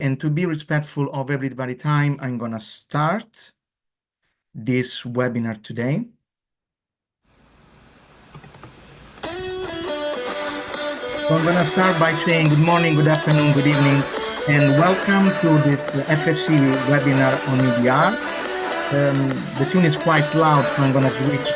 And to be respectful of everybody's time, I'm going to start this webinar today. So I'm going to start by saying good morning, good afternoon, good evening, and welcome to this FSC webinar on EUDR. The tune is quite loud, so I'm going to switch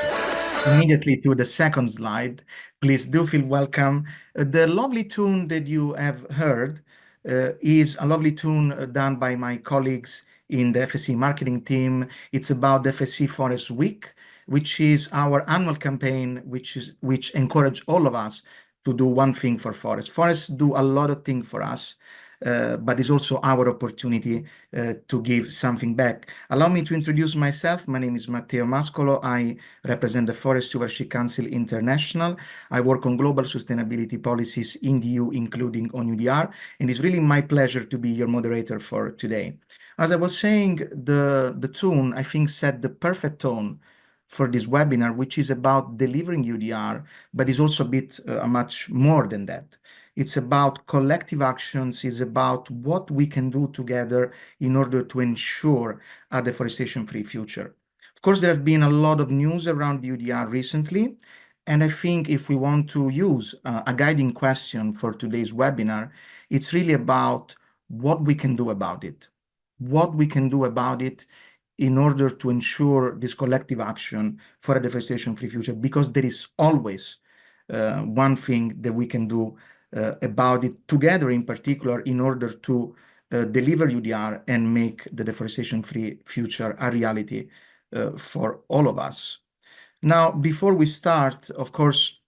immediately to the second slide. Please do feel welcome. The lovely tune that you have heard is a lovely tune done by my colleagues in the FSC marketing team. It's about the FSC Forest Week, which is our annual campaign, which encourage all of us to do one thing for forests. Forests do a lot of things for us. But it's also our opportunity to give something back. Allow me to introduce myself. My name is Matteo Mascolo. I represent the Forest Stewardship Council International. I work on global sustainability policies in the EU, including on EUDR, and it's really my pleasure to be your moderator for today. As I was saying, the tune, I think, set the perfect tone for this webinar, which is about delivering EUDR, but is also a bit much more than that. It's about collective actions, it's about what we can do together in order to ensure a deforestation-free future. Of course, there have been a lot of news around EUDR recently, and I think if we want to use a guiding question for today's webinar, it's really about what we can do about it. What we can do about it in order to ensure this collective action for a deforestation-free future, because there is always one thing that we can do about it together, in particular, in order to deliver EUDR and make the deforestation-free future a reality for all of us. Now, before we start, of course,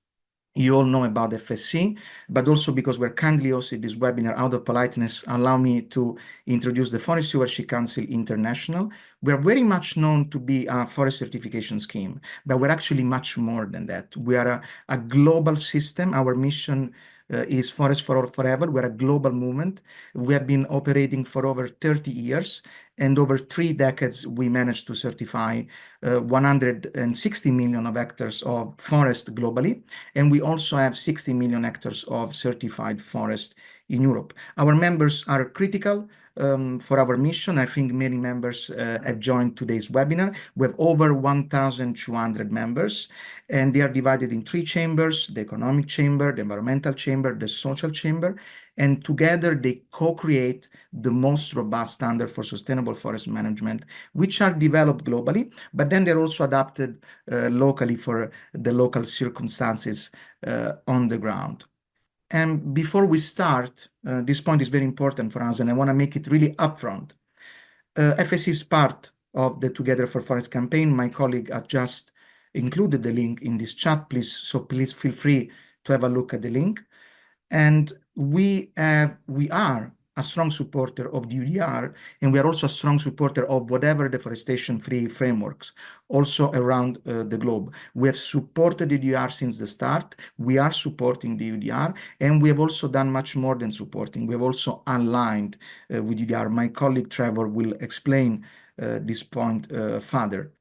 you all know about FSC, but also because we're kindly hosting this webinar out of politeness, allow me to introduce the Forest Stewardship Council International. We're very much known to be a forest certification scheme, but we're actually much more than that. We are a global system. Our mission is Forest for All Forever. We're a global movement. We have been operating for over 30 years, and over 3 decades, we managed to certify 160 million of hectares of forest globally, and we also have 60 million hectares of certified forest in Europe. Our members are critical for our mission. I think many members have joined today's webinar. We have over 1,200 members, and they are divided in 3 chambers: the economic chamber, the environmental chamber, the social chamber, and together they co-create the most robust standard for sustainable forest management, which are developed globally, but then they're also adapted locally for the local circumstances on the ground. And before we start, this point is very important for us, and I want to make it really upfront. FSC is part of the Together for Forest campaign. My colleague has just included the link in this chat, so please feel free to have a look at the link. And we are a strong supporter of the EUDR, and we are also a strong supporter of whatever deforestation-free frameworks also around the globe. We have supported the EUDR since the start. We are supporting the EUDR, and we have also done much more than supporting. We have also aligned with EUDR. My colleague Trevor will explain this point further.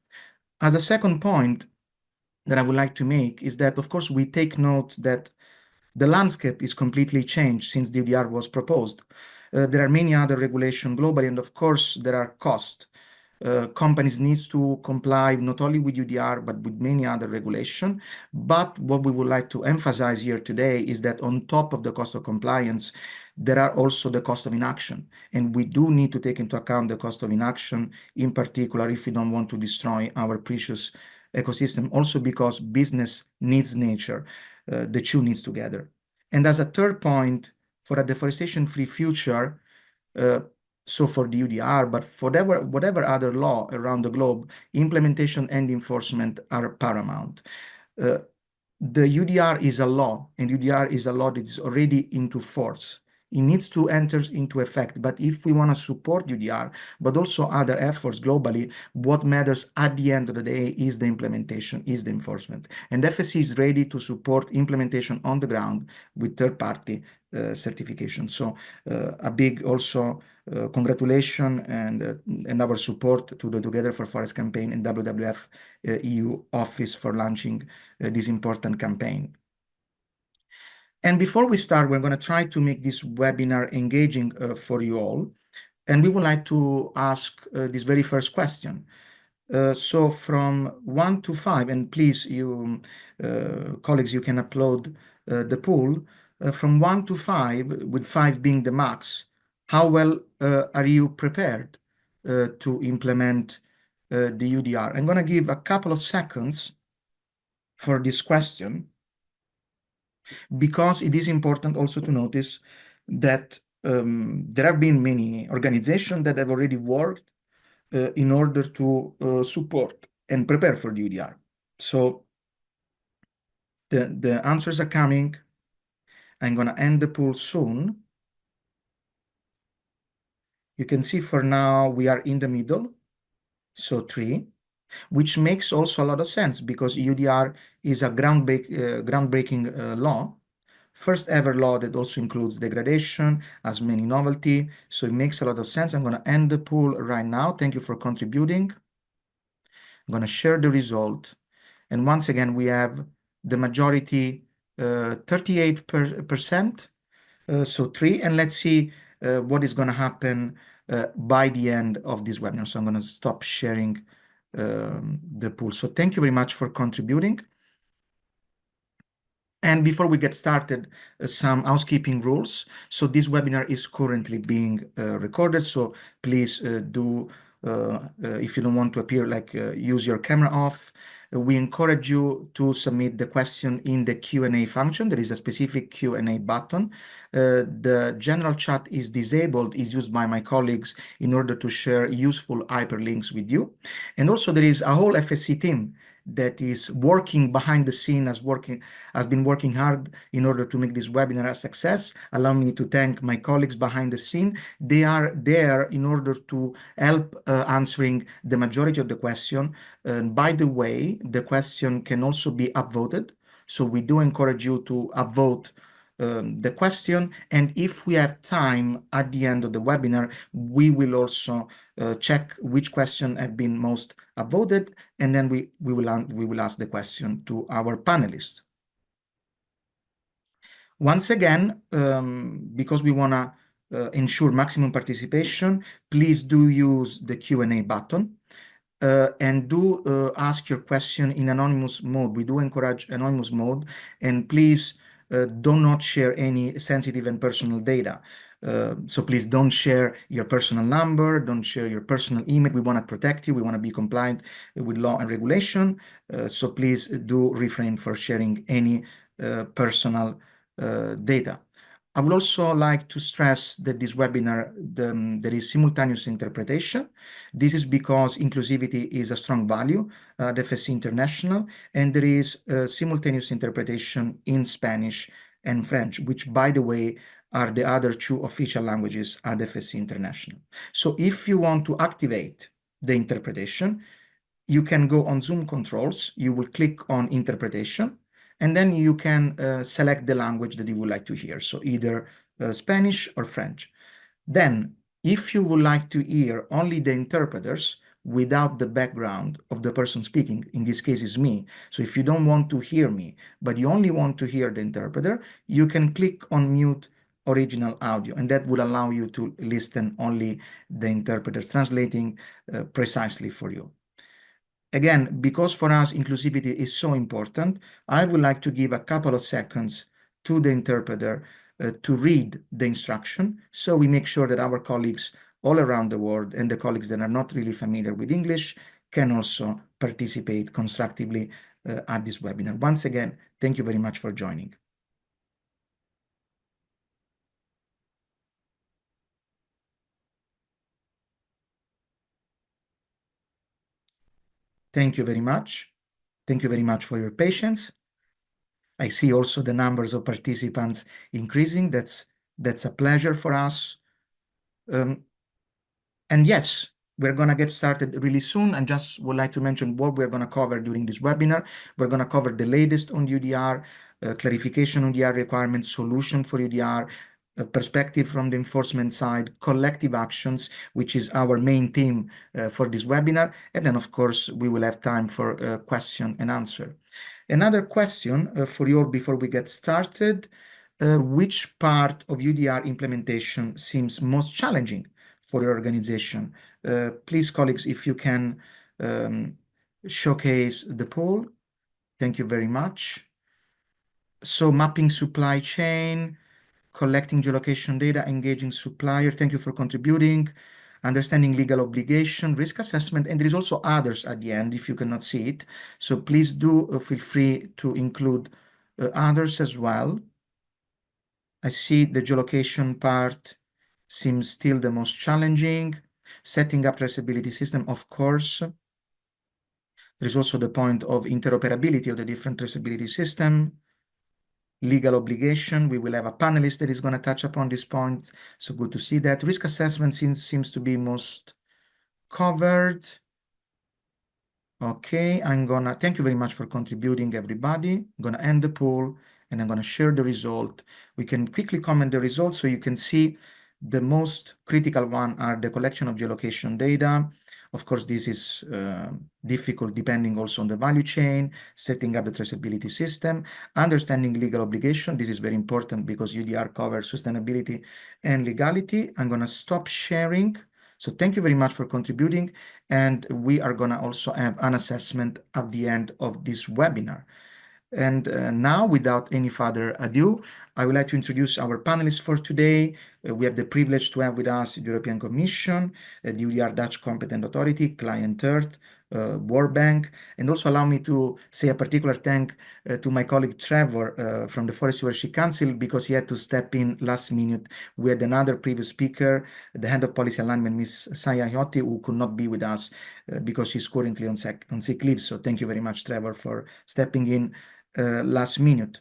As a second point that I would like to make is that, of course, we take note that the landscape is completely changed since the EUDR was proposed. There are many other regulations globally, and of course, there are costs. Companies need to comply not only with EUDR, but with many other regulations. But what we would like to emphasize here today is that on top of the cost of compliance, there are also the cost of inaction. And we do need to take into account the cost of inaction, in particular, if we don't want to destroy our precious ecosystem, also because business needs nature. The two needs together. And as a third point, for a deforestation-free future, so for the EUDR, but for whatever other law around the globe, implementation and enforcement are paramount. The EUDR is a law, and EUDR is a law that is already into force. It needs to enter into effect. But if we want to support EUDR, but also other efforts globally, what matters at the end of the day is the implementation, is the enforcement. And FSC is ready to support implementation on the ground with third-party certification. So a big also congratulations and our support to the Together for Forest campaign and WWF EU office for launching this important campaign. And before we start, we're going to try to make this webinar engaging for you all. And we would like to ask this very first question. So from 1 to 5, and please, you colleagues, you can upload the poll. From 1 to 5, with 5 being the max, how well are you prepared to implement the EUDR? I'm going to give a couple of seconds for this question, because it is important also to notice that there have been many organizations that have already worked in order to support and prepare for the EUDR. So the answers are coming. I'm going to end the poll soon. You can see for now we are in the middle, so 3, which makes also a lot of sense because EUDR is a groundbreaking law. First ever law that also includes degradation, has many novelty, so it makes a lot of sense. I'm going to end the poll right now. Thank you for contributing. I'm going to share the result. And once again, we have the majority, 38%, so 3. And let's see what is going to happen by the end of this webinar. So I'm going to stop sharing the poll. So thank you very much for contributing. And before we get started, some housekeeping rules. So this webinar is currently being recorded. So please do, if you don't want to appear, use your camera off. We encourage you to submit the question in the Q&A function. There is a specific Q&A button. The general chat is disabled, is used by my colleagues in order to share useful hyperlinks with you. And also there is a whole FSC team that is working behind the scene, has been working hard in order to make this webinar a success. Allow me to thank my colleagues behind the scene. They are there in order to help answering the majority of the question. And by the way, the question can also be upvoted. So we do encourage you to upvote the question, and if we have time at the end of the webinar, we will also check which question have been most upvoted, and then we will ask the question to our panelists. Once again, because we want to ensure maximum participation, please do use the Q&A button. And do ask your question in anonymous mode. We do encourage anonymous mode, and please do not share any sensitive and personal data. So please don't share your personal number, don't share your personal email. We want to protect you. We want to be compliant with law and regulation. So please do refrain for sharing any personal data. I would also like to stress that this webinar, there is simultaneous interpretation. This is because inclusivity is a strong value at FSC International, and there is simultaneous interpretation in Spanish and French, which, by the way, are the other 2 official languages at FSC International. So if you want to activate the interpretation, you can go on Zoom controls, you will click on interpretation, and then you can select the language that you would like to hear, so either Spanish or French. Then, if you would like to hear only the interpreters without the background of the person speaking, in this case is me, so if you don't want to hear me, but you only want to hear the interpreter, you can click on mute original audio, and that would allow you to listen only the interpreters translating precisely for you. Again, because for us inclusivity is so important, I would like to give a couple of seconds to the interpreter to read the instruction, so we make sure that our colleagues all around the world and the colleagues that are not really familiar with English can also participate constructively at this webinar. Once again, thank you very much for joining. Thank you very much. Thank you very much for your patience. I see also the numbers of participants increasing. That's a pleasure for us. And yes, we're going to get started really soon. And just would like to mention what we're going to cover during this webinar. We're going to cover the latest on EUDR, clarification on EUDR requirements, solution for EUDR, a perspective from the enforcement side, collective actions, which is our main theme for this webinar. And then, of course, we will have time for question and answer. Another question for you before we get started. which part of EUDR implementation seems most challenging for your organization? Please, colleagues, if you can showcase the poll. Thank you very much. So mapping supply chain, collecting geolocation data, engaging supplier. Thank you for contributing. Understanding legal obligation, risk assessment, and there is also others at the end if you cannot see it. So please do feel free to include others as well. I see the geolocation part seems still the most challenging. Setting up traceability system, of course. There is also the point of interoperability of the different traceability system. Legal obligation, we will have a panelist that is going to touch upon this point. So good to see that. Risk assessment seems to be most covered. Okay, thank you very much for contributing, everybody. I'm gonna end the poll and I'm gonna share the result. We can quickly comment the results so you can see the most critical one are the collection of geolocation data. Of course, this is difficult depending also on the value chain, setting up the traceability system, understanding legal obligation. This is very important because EUDR covers sustainability and legality. I'm gonna stop sharing. So thank you very much for contributing. And we are gonna also have an assessment at the end of this webinar. And now, without any further ado, I would like to introduce our panelists for today. We have the privilege to have with us the European Commission, the EUDR Dutch Competent Authority, ClientEarth, World Bank, and also allow me to say a particular thank to my colleague Trevor from the Forest Stewardship Council because he had to step in last minute. We had another previous speaker, the head of policy alignment, Ms. Saya Hiotti, who could not be with us because she's currently on sick leave. So thank you very much, Trevor, for stepping in last minute.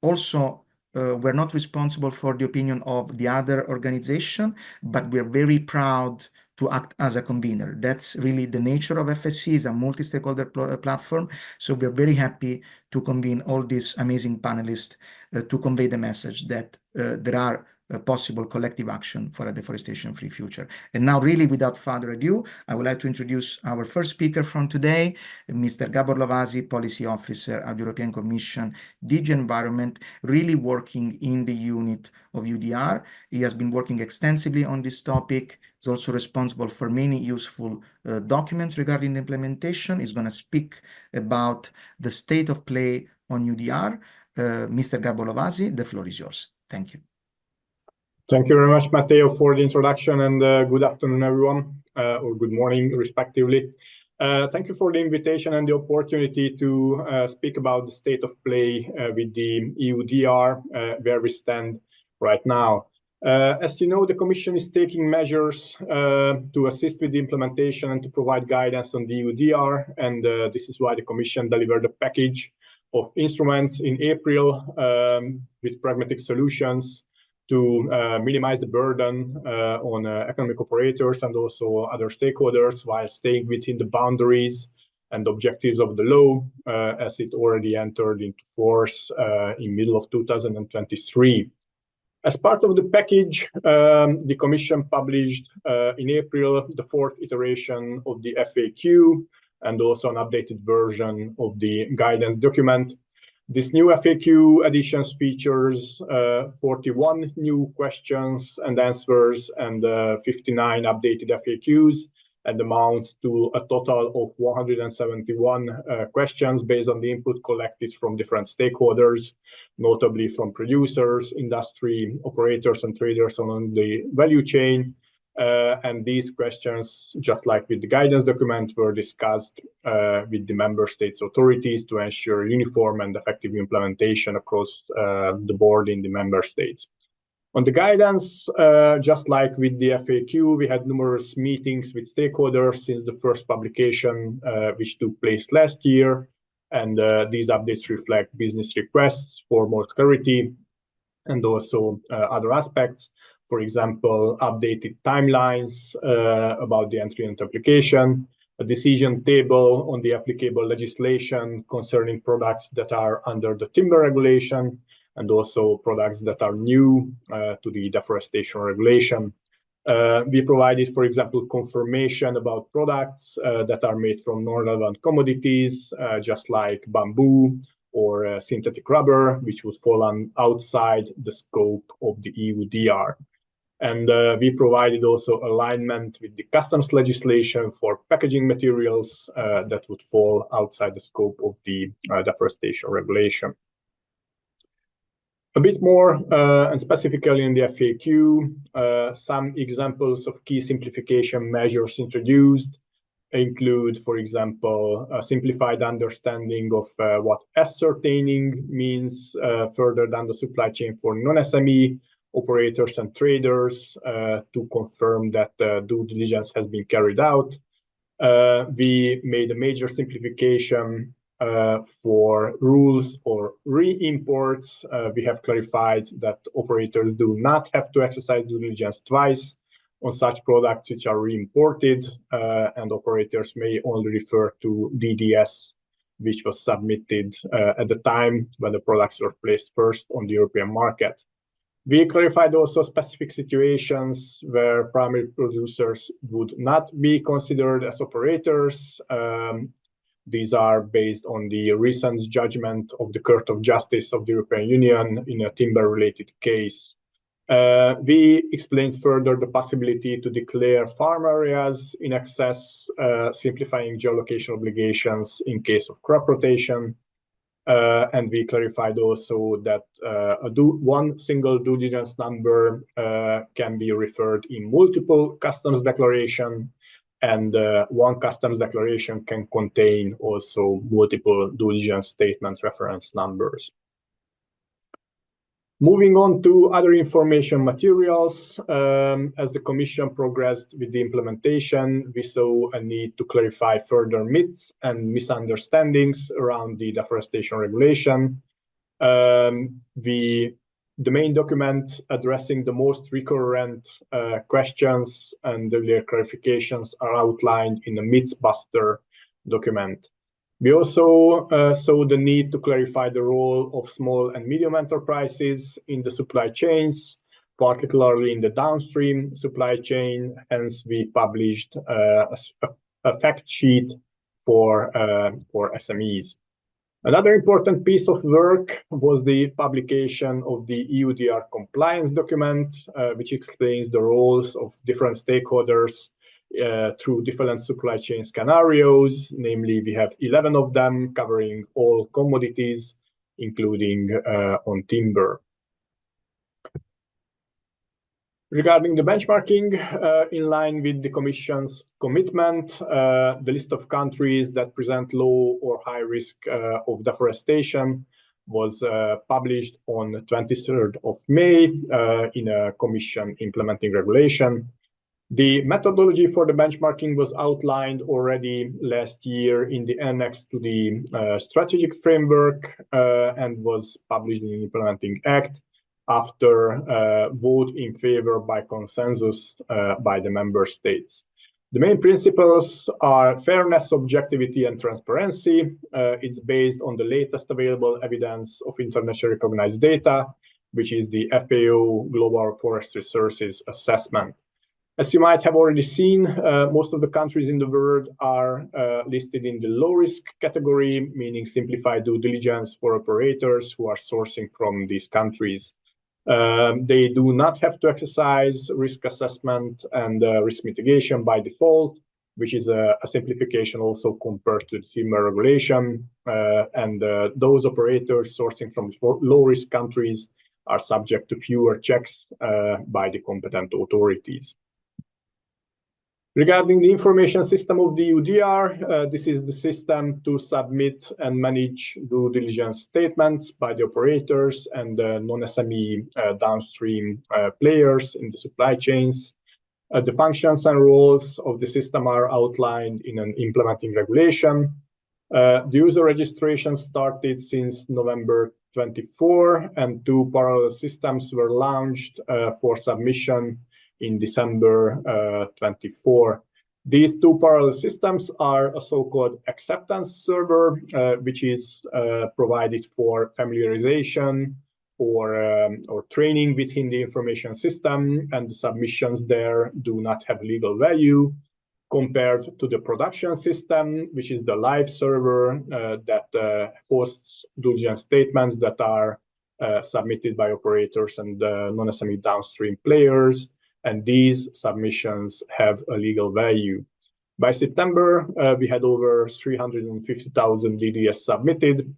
Also, we're not responsible for the opinion of the other organization, but we're very proud to act as a convener. That's really the nature of FSC, is a multi-stakeholder platform. So we're very happy to convene all these amazing panelists to convey the message that there are possible collective action for a deforestation-free future. And now, really, without further ado, I would like to introduce our first speaker from today, Mr. Gabor Lovasi, Policy Officer at the European Commission, DG Environment, really working in the unit of EUDR. He has been working extensively on this topic. He's also responsible for many useful documents regarding the implementation. He's going to speak about the state of play on EUDR. Mr. Gabor Lovasi, the floor is yours. Thank you. Thank you very much, Matteo, for the introduction, and good afternoon, everyone, or good morning, respectively. Thank you for the invitation and the opportunity to speak about the state of play with the EUDR, where we stand right now. As you know, the Commission is taking measures to assist with the implementation and to provide guidance on the EUDR, and this is why the Commission delivered a package of instruments in April with pragmatic solutions to minimize the burden on economic operators and also other stakeholders while staying within the boundaries and objectives of the law as it already entered into force in middle of 2023. As part of the package, the Commission published in April the fourth iteration of the FAQ and also an updated version of the guidance document. This new FAQ editions features 41 new questions and answers and 59 updated FAQs, and amounts to a total of 171 questions based on the input collected from different stakeholders, notably from producers, industry, operators, and traders along the value chain. And these questions, just like with the guidance document, were discussed with the member states' authorities to ensure uniform and effective implementation across the board in the member states. On the guidance, just like with the FAQ, we had numerous meetings with stakeholders since the first publication, which took place last year. And these updates reflect business requests for more clarity and also other aspects. For example, updated timelines about the entry into application, a decision table on the applicable legislation concerning products that are under the timber regulation, and also products that are new to the deforestation regulation. We provided, for example, confirmation about products that are made from non-relevant commodities, just like bamboo or synthetic rubber, which would fall outside the scope of the EUDR. And we provided also alignment with the customs legislation for packaging materials that would fall outside the scope of the deforestation regulation. A bit more, and specifically in the FAQ, some examples of key simplification measures introduced include, for example, a simplified understanding of what ascertaining means further down the supply chain for non-SME operators and traders to confirm that due diligence has been carried out. We made a major simplification for rules or re-imports. We have clarified that operators do not have to exercise due diligence twice on such products which are re-imported, and operators may only refer to DDS, which was submitted at the time when the products were placed first on the European market. We clarified also specific situations where primary producers would not be considered as operators. These are based on the recent judgment of the Court of Justice of the European Union in a timber-related case. We explained further the possibility to declare farm areas in excess, simplifying geolocation obligations in case of crop rotation. And we clarified also that one single due diligence number can be referred in multiple customs declaration, and one customs declaration can contain also multiple due diligence statement reference numbers. Moving on to other information materials, as the Commission progressed with the implementation, we saw a need to clarify further myths and misunderstandings around the deforestation regulation. The main document addressing the most recurrent questions and their clarifications are outlined in the Mythbuster document. We also saw the need to clarify the role of small and medium enterprises in the supply chains, particularly in the downstream supply chain. Hence, we published a fact sheet for SMEs. Another important piece of work was the publication of the EUDR compliance document, which explains the roles of different stakeholders through different supply chain scenarios. Namely, we have 11 of them covering all commodities, including on timber. Regarding the benchmarking, in line with the Commission's commitment, the list of countries that present low or high risk of deforestation was published on the 23rd of May in a Commission implementing regulation. The methodology for the benchmarking was outlined already last year in the annex to the strategic framework and was published in the Implementing Act after vote in favor by consensus by the member states. The main principles are fairness, objectivity, and transparency. It's based on the latest available evidence of internationally recognized data, which is the FAO Global Forest Resources Assessment. As you might have already seen, most of the countries in the world are listed in the low risk category, meaning simplified due diligence for operators who are sourcing from these countries. They do not have to exercise risk assessment and risk mitigation by default, which is a simplification also compared to the timber regulation. Those operators sourcing from low risk countries are subject to fewer checks by the competent authorities. Regarding the information system of the EUDR, this is the system to submit and manage due diligence statements by the operators and non-SME downstream players in the supply chains. The functions and roles of the system are outlined in an implementing regulation. The user registration started since November 24, and 2 parallel systems were launched for submission in December 24. These 2 parallel systems are a so-called acceptance server, which is provided for familiarization or training within the information system, and the submissions there do not have legal value. compared to the production system, which is the live server that hosts diligence statements that are submitted by operators and non-SME downstream players, and these submissions have a legal value. By September, we had over 350,000 DDS submitted,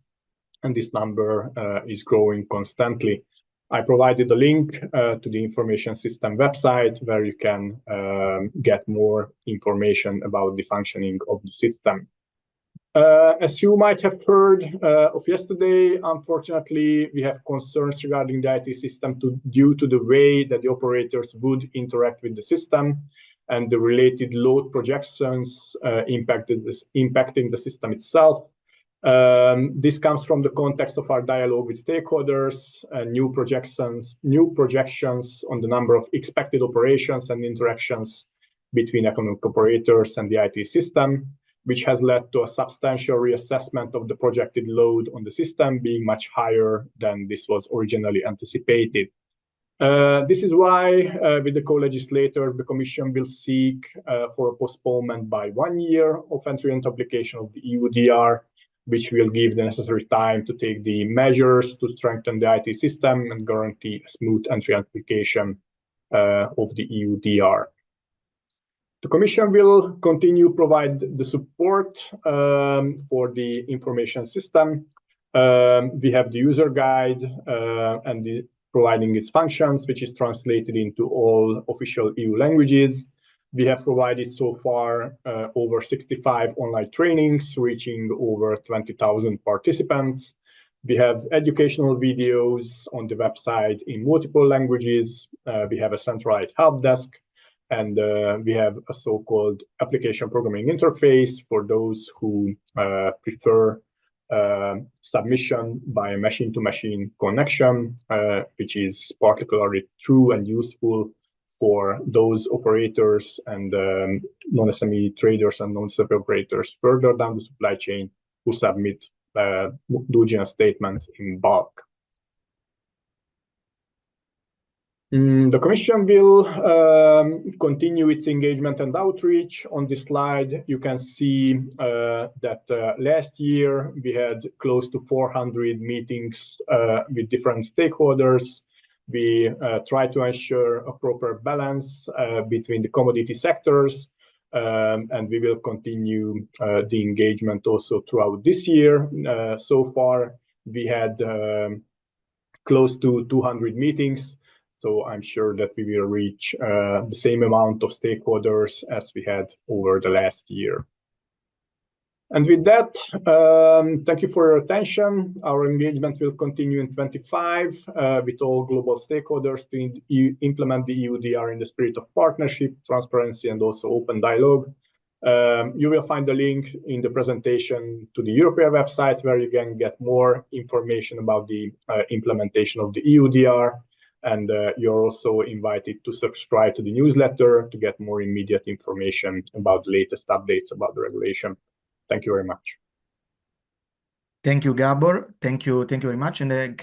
and this number is growing constantly. I provided a link to the information system website where you can get more information about the functioning of the system. As you might have heard of yesterday, unfortunately, we have concerns regarding the IT system due to the way that the operators would interact with the system and the related load projections impacting the system itself. This comes from the context of our dialogue with stakeholders, new projections on the number of expected operations and interactions between economic operators and the IT system, which has led to a substantial reassessment of the projected load on the system being much higher than this was originally anticipated. This is why, with the co-legislator, the Commission will seek for a postponement by 1 year of entry into application of the EUDR, which will give the necessary time to take the measures to strengthen the IT system and guarantee a smooth entry application of the EUDR. The Commission will continue to provide the support for the information system. We have the user guide and providing its functions, which is translated into all official EU languages. We have provided so far over 65 online trainings, reaching over 20,000 participants. We have educational videos on the website in multiple languages. We have a centralized help desk, and we have a so-called application programming interface for those who prefer submission by a machine-to-machine connection, which is particularly true and useful for those operators and non-SME traders and non-SME operators further down the supply chain who submit diligence statements in bulk. The Commission will continue its engagement and outreach. On this slide, you can see that last year we had close to 400 meetings with different stakeholders. We try to ensure a proper balance between the commodity sectors, and we will continue the engagement also throughout this year. So far, we had close to 200 meetings, so I'm sure that we will reach the same amount of stakeholders as we had over the last year. And with that, thank you for your attention. Our engagement will continue in 2025 with all global stakeholders to implement the EUDR in the spirit of partnership, transparency, and also open dialogue. You will find the link in the presentation to the European website where you can get more information about the implementation of the EUDR. And you're also invited to subscribe to the newsletter to get more immediate information about the latest updates about the regulation. Thank you very much. Thank you, Gabor. Thank you very much. And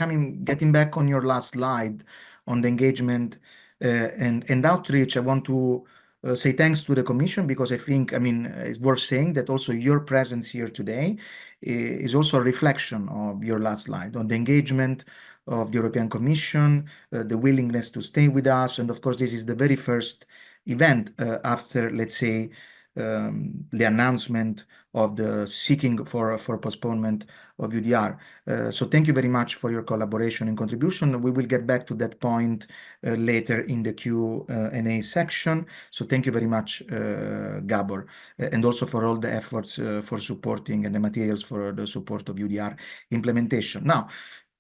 getting back on your last slide on the engagement and outreach, I want to say thanks to the Commission, because I think, it's worth saying that also your presence here today is also a reflection of your last slide on the engagement of the European Commission, the willingness to stay with us. And of course, this is the very first event after, let's say, the announcement of the seeking for postponement of EUDR. So thank you very much for your collaboration and contribution. We will get back to that point later in the Q&A section. So thank you very much, Gabor, and also for all the efforts for supporting and the materials for the support of EUDR implementation. Now,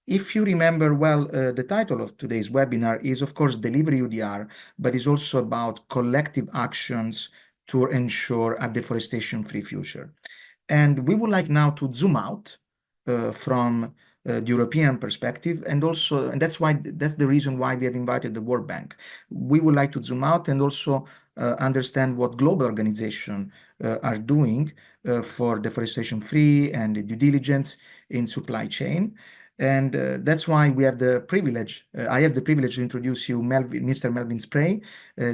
if you remember well, the title of today's webinar is, of course, Deliver EUDR, but it's also about collective actions to ensure a deforestation-free future. And we would like now to zoom out from the European perspective, and that's the reason why we have invited the World Bank. We would like to zoom out and also understand what global organizations are doing for deforestation-free and due diligence in supply chain. And that's why we have the privilege, I have the privilege to introduce you Mr. Melvin Spreij,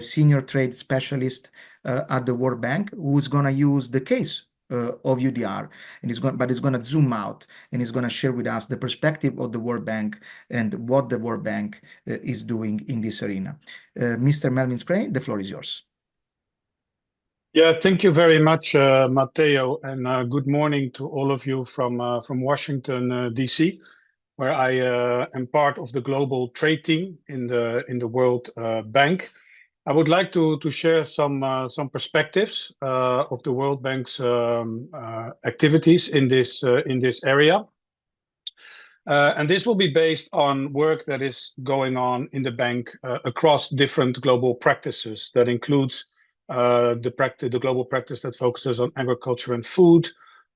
Senior Trade Specialist at the World Bank, who's going to use the case of EUDR, and he's going to zoom out, and he's going to share with us the perspective of the World Bank and what the World Bank is doing in this arena. Mr. Melvin Spreij, the floor is yours. Yeah, thank you very much, Matteo, and good morning to all of you from Washington, D.C., where I am part of the global trade team in the World Bank. I would like to share some perspectives of the World Bank's activities in this area. And this will be based on work that is going on in the bank across different global practices. That includes the global practice that focuses on agriculture and food,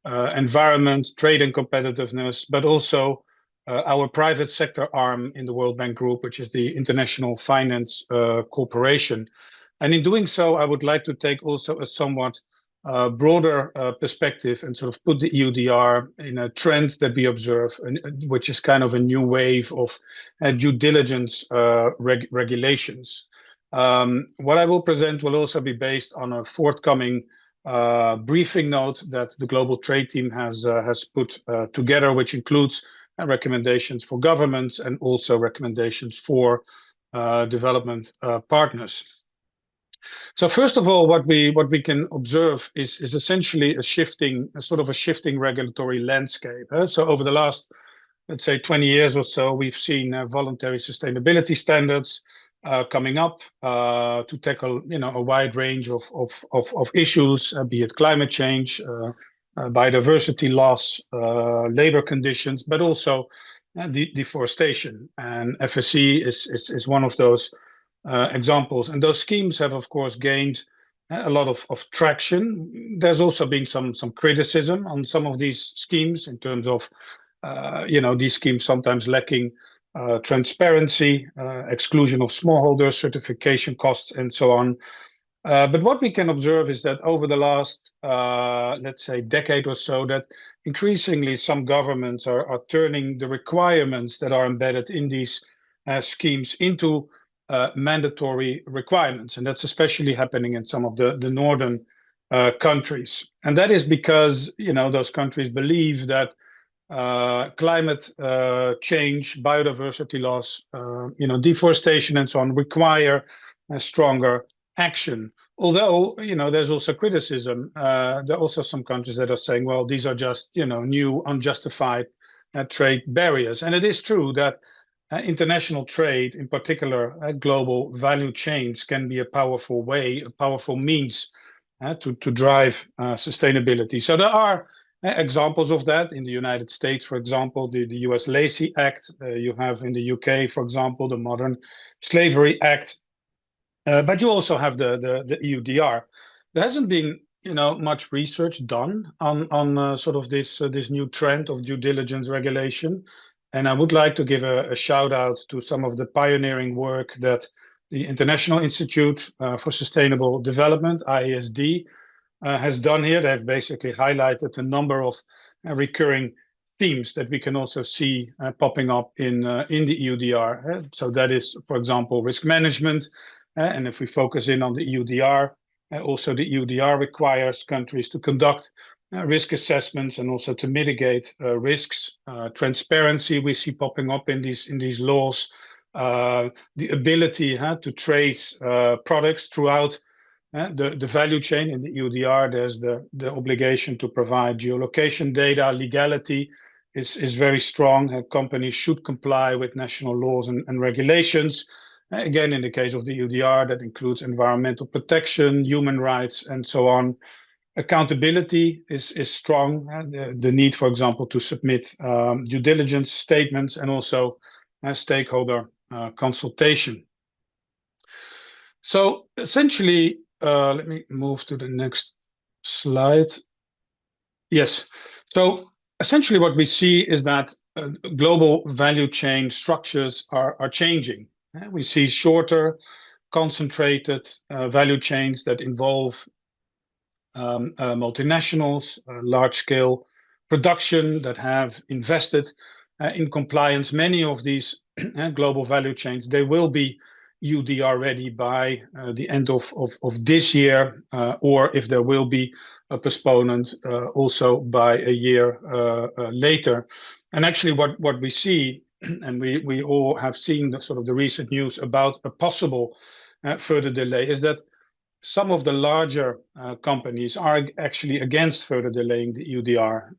environment, trade and competitiveness, but also our private sector arm in the World Bank Group, which is the International Finance Corporation. And in doing so, I would like to take also a somewhat broader perspective and sort of put the EUDR in a trend that we observe, which is kind of a new wave of due diligence regulations. What I will present will also be based on a forthcoming briefing note that the global trade team has put together, which includes recommendations for governments and also recommendations for development partners. So first of all, what we can observe is essentially a shifting regulatory landscape. So over the last, let's say, 20 years or so, we've seen voluntary sustainability standards coming up to tackle, a wide range of issues, be it climate change, biodiversity loss, labor conditions, but also deforestation. And FSC is one of those examples. And those schemes have, of course, gained a lot of traction. There's also been some criticism on some of these schemes in terms of, these schemes sometimes lacking transparency, exclusion of smallholders, certification costs, and so on. But what we can observe is that over the last, let's say, decade or so, that increasingly some governments are turning the requirements that are embedded in these schemes into mandatory requirements. And that's especially happening in some of the northern countries. And that is because, those countries believe that climate change, biodiversity loss, deforestation and so on require a stronger action. Although, there's also criticism. There are also some countries that are saying, well, these are just, new unjustified trade barriers. And it is true that international trade, in particular global value chains, can be a powerful means to drive sustainability. So there are examples of that in the United States, for example, the US Lacey Act. You have in the UK, for example, the Modern Slavery Act. But you also have the EUDR. There hasn't been much research done on sort of this new trend of due diligence regulation. And I would like to give a shout out to some of the pioneering work that the International Institute for Sustainable Development, IISD, has done here. They've basically highlighted a number of recurring themes that we can also see popping up in the EUDR. So that is, for example, risk management. And if we focus in on the EUDR, also the EUDR requires countries to conduct risk assessments and also to mitigate risks. Transparency we see popping up in these laws. The ability to trace products throughout the value chain. In the EUDR, there's the obligation to provide geolocation data. Legality is very strong. Companies should comply with national laws and regulations. Again, in the case of the EUDR, that includes environmental protection, human rights, and so on. Accountability is strong. The need, for example, to submit due diligence statements and also stakeholder consultation. So essentially, let me move to the next slide. Yes. So essentially what we see is that global value chain structures are changing. We see shorter, concentrated value chains that involve multinationals, large-scale production that have invested in compliance. Many of these global value chains, they will be EUDR ready by the end of this year, or if there will be a postponement, also by a year later. And actually what we see, and we all have seen the sort of the recent news about a possible further delay, is that some of the larger companies are actually against further delaying the EUDR.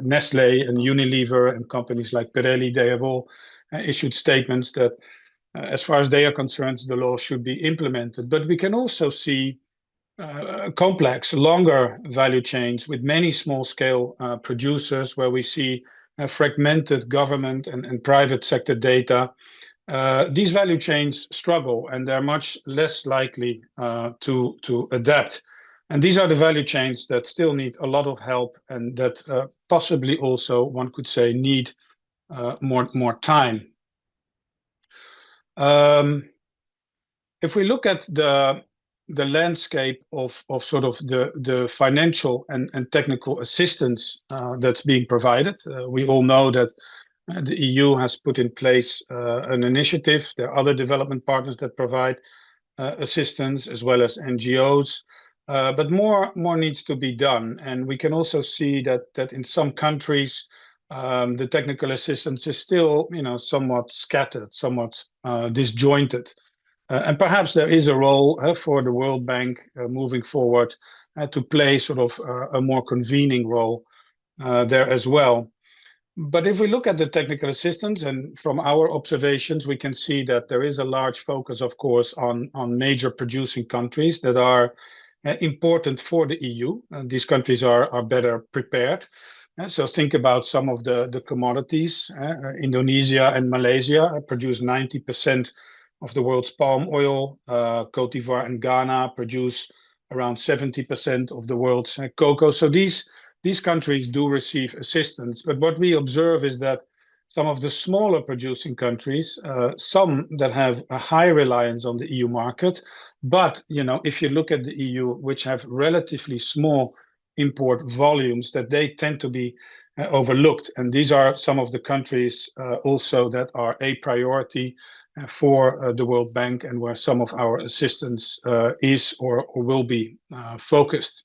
Nestle and Unilever and companies like Pirelli, they have all issued statements that as far as they are concerned, the law should be implemented. But we can also see complex, longer value chains with many small-scale producers, where we see fragmented government and private sector data. These value chains struggle, and they're much less likely to adapt. And these are the value chains that still need a lot of help, and that possibly also, one could say, need more time. If we look at the landscape of sort of the financial and technical assistance that's being provided, we all know that the EU has put in place an initiative. There are other development partners that provide assistance, as well as NGOs. But more needs to be done, and we can also see that in some countries the technical assistance is still, somewhat scattered, somewhat disjointed, and perhaps there is a role for the World Bank moving forward to play sort of a more convening role there as well. But if we look at the technical assistance, and from our observations, we can see that there is a large focus, of course, on major producing countries that are important for the EU. And these countries are better prepared. So think about some of the commodities. Indonesia and Malaysia produce 90% of the world's palm oil. Cote d'Ivoire and Ghana produce around 70% of the world's cocoa. So these countries do receive assistance. But what we observe is that some of the smaller producing countries, some that have a high reliance on the EU market, but if you look at the EU, which have relatively small import volumes, that they tend to be overlooked. And these are some of the countries also that are a priority for the World Bank, and where some of our assistance is or will be focused.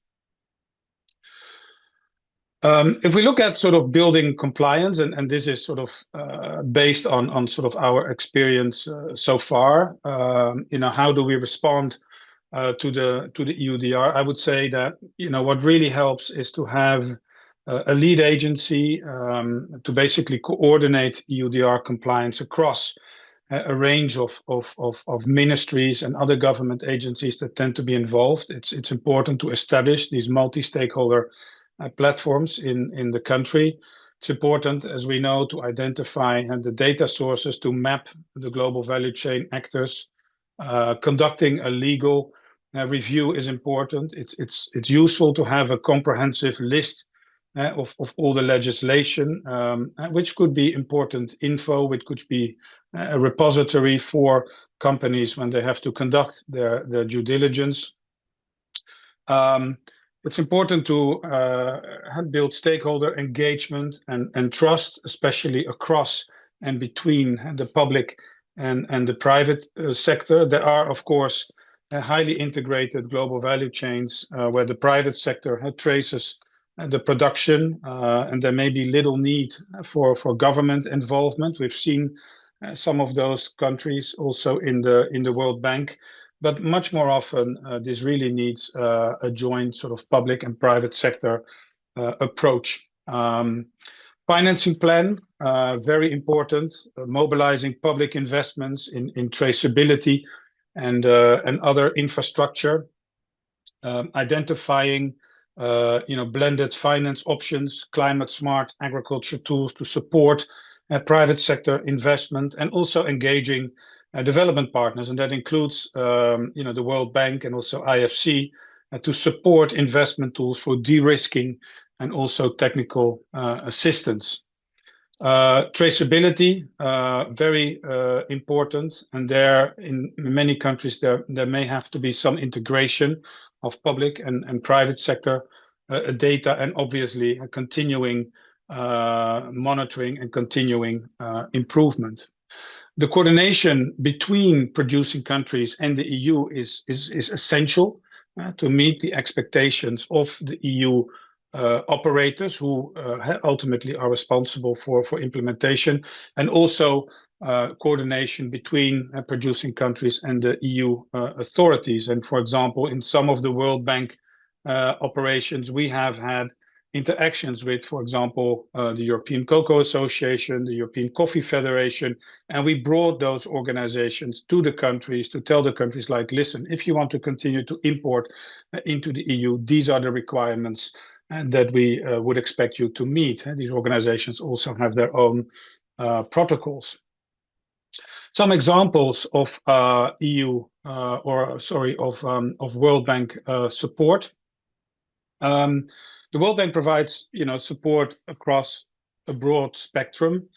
If we look at sort of building compliance, and this is sort of based on sort of our experience so far, how do we respond to the EUDR? I would say that what really helps is to have a lead agency to basically coordinate EUDR compliance across a range of ministries and other government agencies that tend to be involved. It's important to establish these multi-stakeholder platforms in the country. It's important, as we know, to identify the data sources to map the global value chain actors. Conducting a legal review is important. It's useful to have a comprehensive list of all the legislation, which could be important info, which could be a repository for companies when they have to conduct their due diligence. It's important to build stakeholder engagement and trust, especially across and between the public and the private sector. There are, of course, highly integrated global value chains where the private sector traces the production, and there may be little need for government involvement. We've seen some of those countries also in the World Bank. But much more often, this really needs a joint sort of public and private sector approach. Financing plan, very important. Mobilizing public investments in traceability and other infrastructure. Identifying, blended finance options, climate-smart agriculture tools to support private sector investment, and also engaging development partners, and that includes the World Bank and also IFC to support investment tools for de-risking and also technical assistance. Traceability, very important, and there in many countries there may have to be some integration of public and private sector data, and obviously continuing monitoring and continuing improvement. The coordination between producing countries and the EU is essential to meet the expectations of the EU operators who ultimately are responsible for implementation, and also coordination between producing countries and the EU authorities. And for example, in some of the World Bank operations, we have had interactions with, for example, the European Cocoa Association, the European Coffee Federation, and we brought those organizations to the countries to tell the countries, like, listen, if you want to continue to import into the EU, these are the requirements that we would expect you to meet. And these organizations also have their own protocols. Some examples of EU of World Bank support. The World Bank provides, support across a broad spectrum.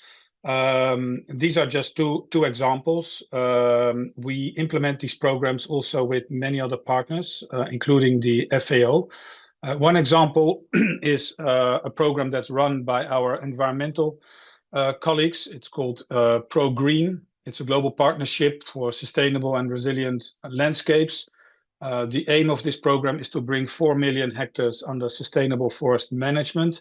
These are just two examples. We implement these programs also with many other partners, including the FAO. One example is a program that's run by our environmental colleagues. It's called Pro-Green. It's a global partnership for sustainable and resilient landscapes. The aim of this program is to bring 4 million hectares under sustainable forest management.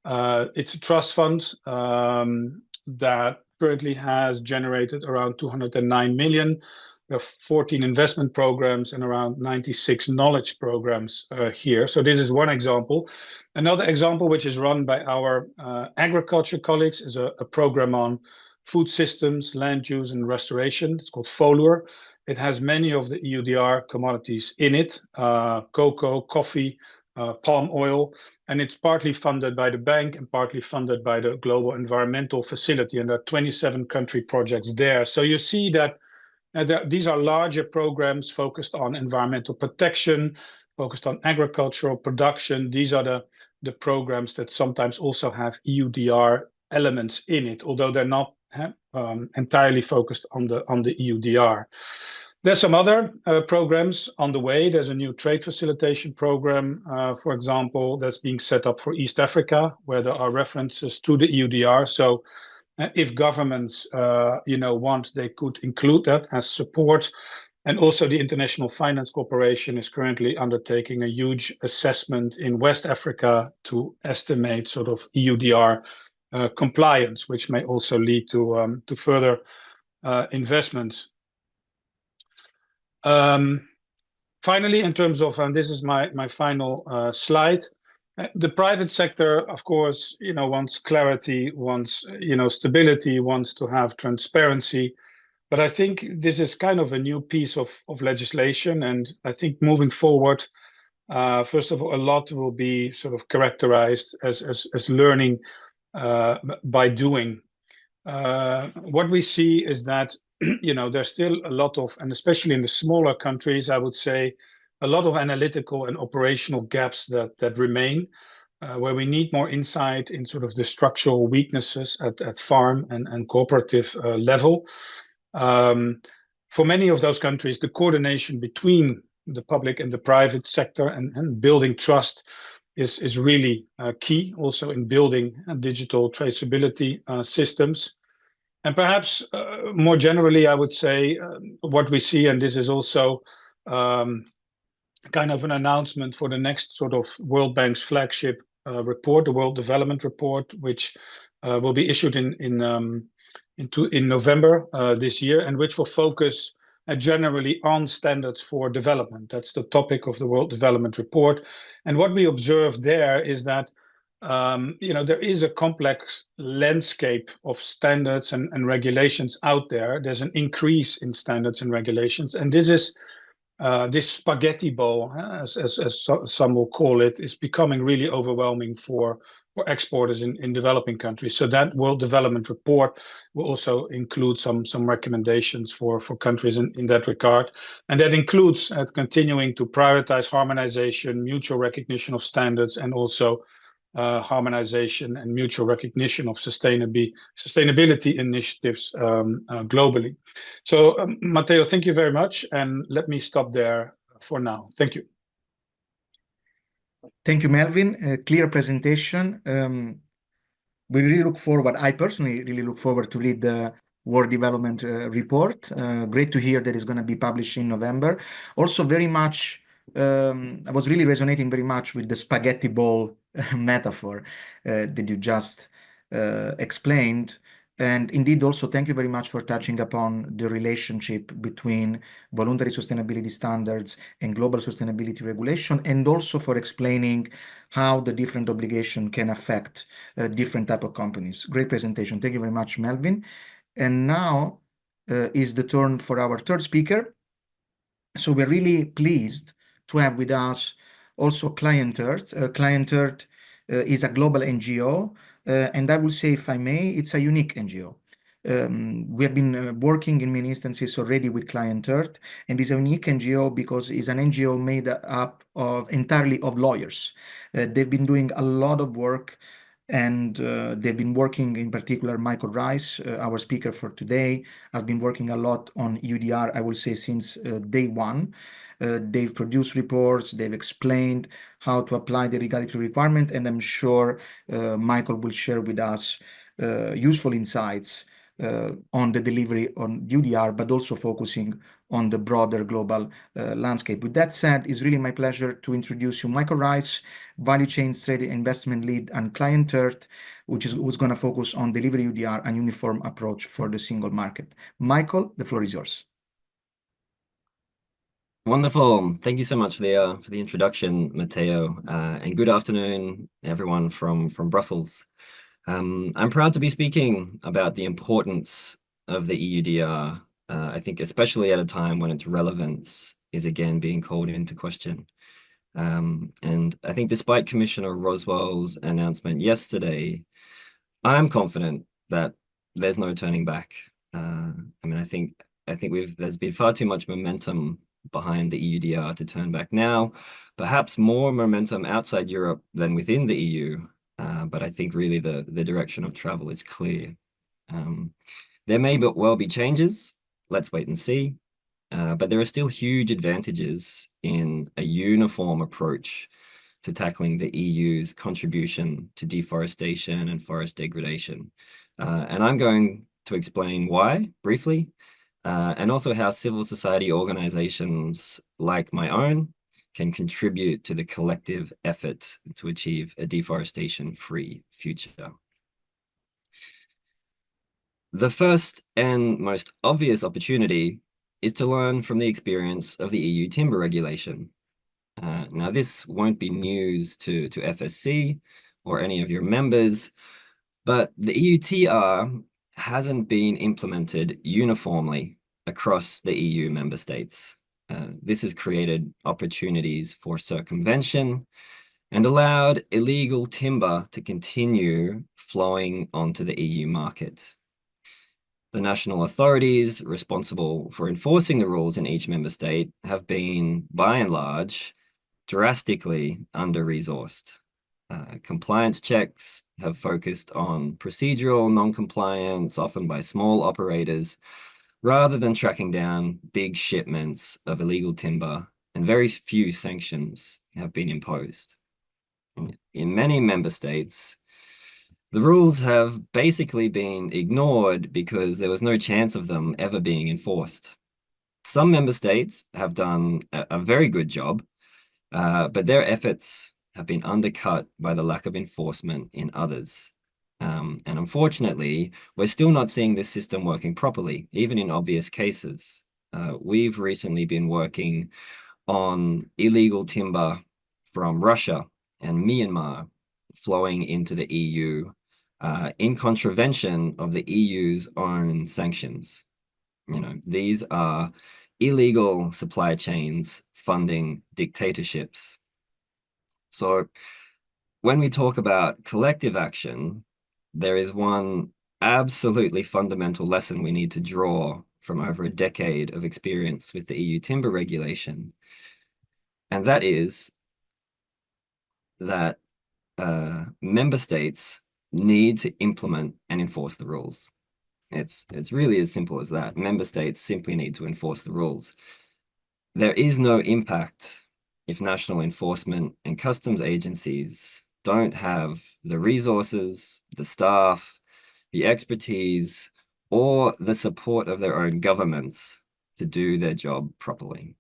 It's a trust fund that currently has generated around 209 million. There are 14 investment programs and around 96 knowledge programs here. So this is one example. Another example, which is run by our agriculture colleagues, is a program on food systems, land use and restoration. It's called FOLUR. It has many of the EUDR commodities in it, cocoa, coffee, palm oil, and it's partly funded by the bank and partly funded by the Global Environmental Facility, and there are 27 country projects there. So you see that these are larger programs focused on environmental protection, focused on agricultural production. These are the programs that sometimes also have EUDR elements in it, although they're not entirely focused on the EUDR. There's some other programs on the way. There's a new trade facilitation program, for example, that's being set up for East Africa, where there are references to the EUDR. So if governments, want, they could include that as support. And also the International Finance Corporation is currently undertaking a huge assessment in West Africa to estimate sort of EUDR compliance, which may also lead to further investments. Finally, in terms of, and this is my final slide, the private sector, of course, wants clarity, wants, stability, wants to have transparency. But I think this is kind of a new piece of legislation. And I think moving forward, first of all, a lot will be sort of characterized as learning by doing. What we see is that, there's still a lot of, and especially in the smaller countries, I would say, a lot of analytical and operational gaps that remain, where we need more insight in sort of the structural weaknesses at farm and cooperative level. For many of those countries, the coordination between the public and the private sector and building trust is really key, also in building digital traceability systems. And perhaps more generally, I would say what we see, and this is also kind of an announcement for the next sort of World Bank's flagship report, the World Development Report, which will be issued in November this year, and which will focus generally on standards for development. That's the topic of the World Development Report. And what we observe there is that there is a complex landscape of standards and regulations out there. There's an increase in standards and regulations, and this is this spaghetti bowl, as some will call it, is becoming really overwhelming for exporters in developing countries. So that World Development Report will also include some recommendations for countries in that regard. And that includes continuing to prioritize harmonization, mutual recognition of standards, and also harmonization and mutual recognition of sustainability initiatives globally. So, Matteo, thank you very much. And let me stop there for now. Thank you. Thank you, Melvin. A clear presentation. we really look forward, I personally really look forward to read the World Development Report. Great to hear that it's going to be published in November. Also very much, I was really resonating very much with the spaghetti ball metaphor that you just explained. And indeed, also, thank you very much for touching upon the relationship between voluntary sustainability standards and global sustainability regulation, and also for explaining how the different obligation can affect different type of companies. Great presentation. Thank you very much, Melvin. And now is the turn for our third speaker. So we're really pleased to have with us also ClientEarth. ClientEarth is a global NGO, and I will say, if I may, it's a unique NGO. We have been working in many instances already with ClientEarth, and it's a unique NGO because it's an NGO made up of entirely of lawyers. They've been doing a lot of work, and they've been working, in particular, Michael Rice, our speaker for today, has been working a lot on EUDR, I will say, since day one. They've produced reports, they've explained how to apply the regulatory requirement, and I'm sure Michael will share with us useful insights on the delivery on EUDR, but also focusing on the broader global landscape. With that said, it's really my pleasure to introduce you Michael Rice, Value Chain Strategy Investment Lead and ClientEarth, who's going to focus on delivery EUDR and uniform approach for the single market. Michael, the floor is yours. Wonderful. Thank you so much for the introduction, Matteo, and good afternoon, everyone from Brussels. I'm proud to be speaking about the importance of the EUDR, I think especially at a time when its relevance is again being called into question. And I think despite Commissioner Roswell's announcement yesterday, I'm confident that there's no turning back. I mean, I think there's been far too much momentum behind the EUDR to turn back now, perhaps more momentum outside Europe than within the EU. But I think really the direction of travel is clear. There may well be changes. Let's wait and see. But there are still huge advantages in a uniform approach to tackling the EU's contribution to deforestation and forest degradation. And I'm going to explain why briefly, and also how civil society organizations like my own can contribute to the collective effort to achieve a deforestation-free future. The first and most obvious opportunity is to learn from the experience of the EU Timber Regulation. Now, this won't be news to FSC or any of your members, but the EUTR hasn't been implemented uniformly across the EU member states. This has created opportunities for circumvention and allowed illegal timber to continue flowing onto the EU market. The national authorities responsible for enforcing the rules in each member state have been, by and large, drastically under-resourced. Compliance checks have focused on procedural non-compliance, often by small operators, rather than tracking down big shipments of illegal timber, and very few sanctions have been imposed. In many member states, the rules have basically been ignored because there was no chance of them ever being enforced. Some member states have done a very good job, but their efforts have been undercut by the lack of enforcement in others. And unfortunately, we're still not seeing this system working properly, even in obvious cases. We've recently been working on illegal timber from Russia and Myanmar flowing into the EU in contravention of the EU's own sanctions. These are illegal supply chains funding dictatorships. So when we talk about collective action, there is one absolutely fundamental lesson we need to draw from over a decade of experience with the EU Timber Regulation. And that is that member states need to implement and enforce the rules. It's really as simple as that. Member states simply need to enforce the rules. There is no impact if national enforcement and customs agencies don't have the resources, the staff, the expertise, or the support of their own governments to do their job properly.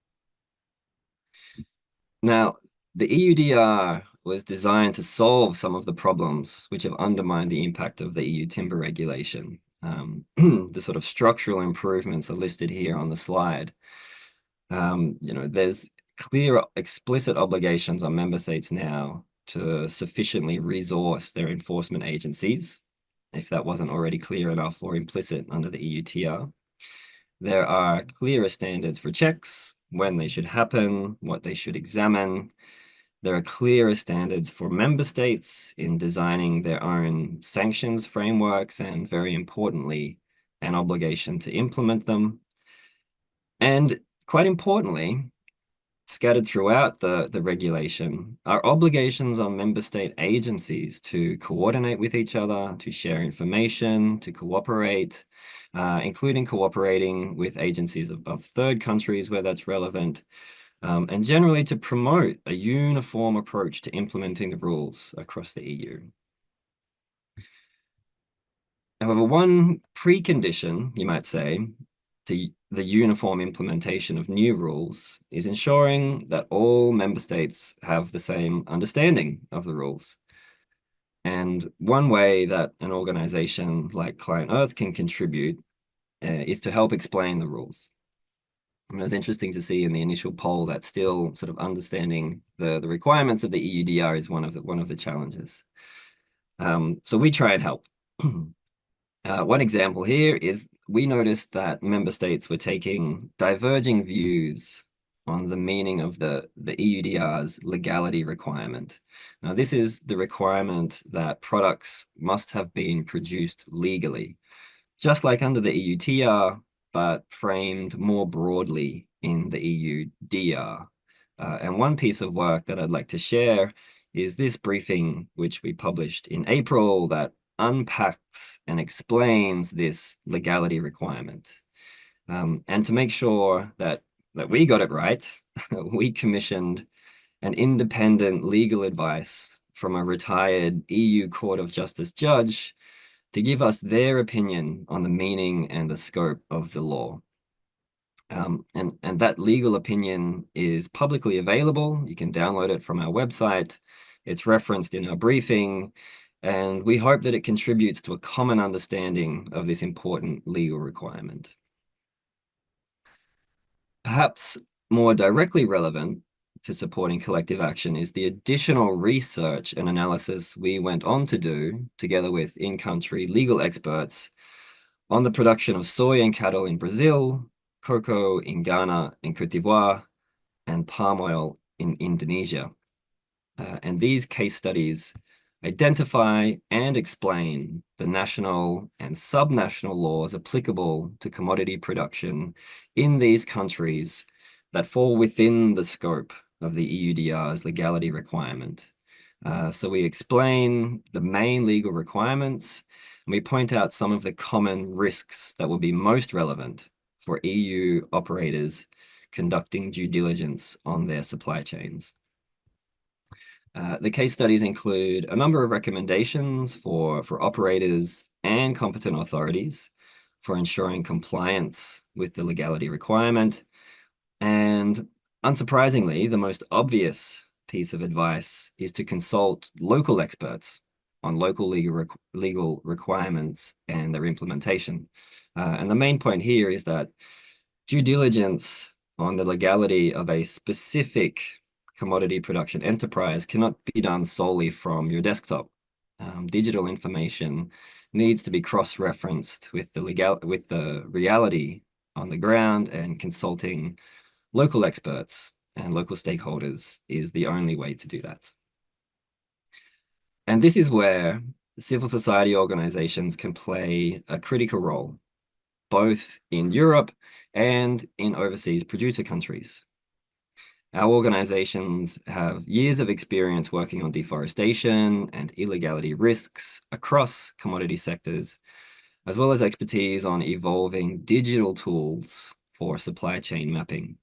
Now, the EUDR was designed to solve some of the problems which have undermined the impact of the EU timber regulation. The sort of structural improvements are listed here on the slide. There's clear, explicit obligations on member states now to sufficiently resource their enforcement agencies, if that wasn't already clear enough or implicit under the EUTR. There are clearer standards for checks, when they should happen, what they should examine. There are clearer standards for member states in designing their own sanctions frameworks, and very importantly, an obligation to implement them. And quite importantly, scattered throughout the regulation are obligations on member state agencies to coordinate with each other, to share information, to cooperate, including cooperating with agencies of third countries where that's relevant, and generally to promote a uniform approach to implementing the rules across the EU. However, one precondition, you might say, to the uniform implementation of new rules is ensuring that all member states have the same understanding of the rules. And one way that an organization like ClientEarth can contribute is to help explain the rules. And it was interesting to see in the initial poll that still sort of understanding the requirements of the EUDR is one of the challenges. So we try and help. One example here is we noticed that member states were taking diverging views on the meaning of the EUDR's legality requirement. Now, this is the requirement that products must have been produced legally, just like under the EUTR, but framed more broadly in the EUDR. And one piece of work that I'd like to share is this briefing, which we published in April, that unpacks and explains this legality requirement. And to make sure that we got it right, we commissioned an independent legal advice from a retired EU Court of Justice judge to give us their opinion on the meaning and the scope of the law. And that legal opinion is publicly available. You can download it from our website. It's referenced in our briefing, and we hope that it contributes to a common understanding of this important legal requirement. Perhaps more directly relevant to supporting collective action is the additional research and analysis we went on to do together with in-country legal experts on the production of soy and cattle in Brazil, cocoa in Ghana and Cote d'Ivoire, and palm oil in Indonesia. And these case studies identify and explain the national and subnational laws applicable to commodity production in these countries that fall within the scope of the EUDR's legality requirement. So we explain the main legal requirements, and we point out some of the common risks that will be most relevant for EU operators conducting due diligence on their supply chains. The case studies include a number of recommendations for operators and competent authorities for ensuring compliance with the legality requirement. And unsurprisingly, the most obvious piece of advice is to consult local experts on local legal requirements and their implementation. And the main point here is that due diligence on the legality of a specific commodity production enterprise cannot be done solely from your desktop. Digital information needs to be cross-referenced with the reality on the ground, and consulting local experts and local stakeholders is the only way to do that. And this is where civil society organizations can play a critical role, both in Europe and in overseas producer countries. Our organizations have years of experience working on deforestation and illegality risks across commodity sectors, as well as expertise on evolving digital tools for supply chain mapping.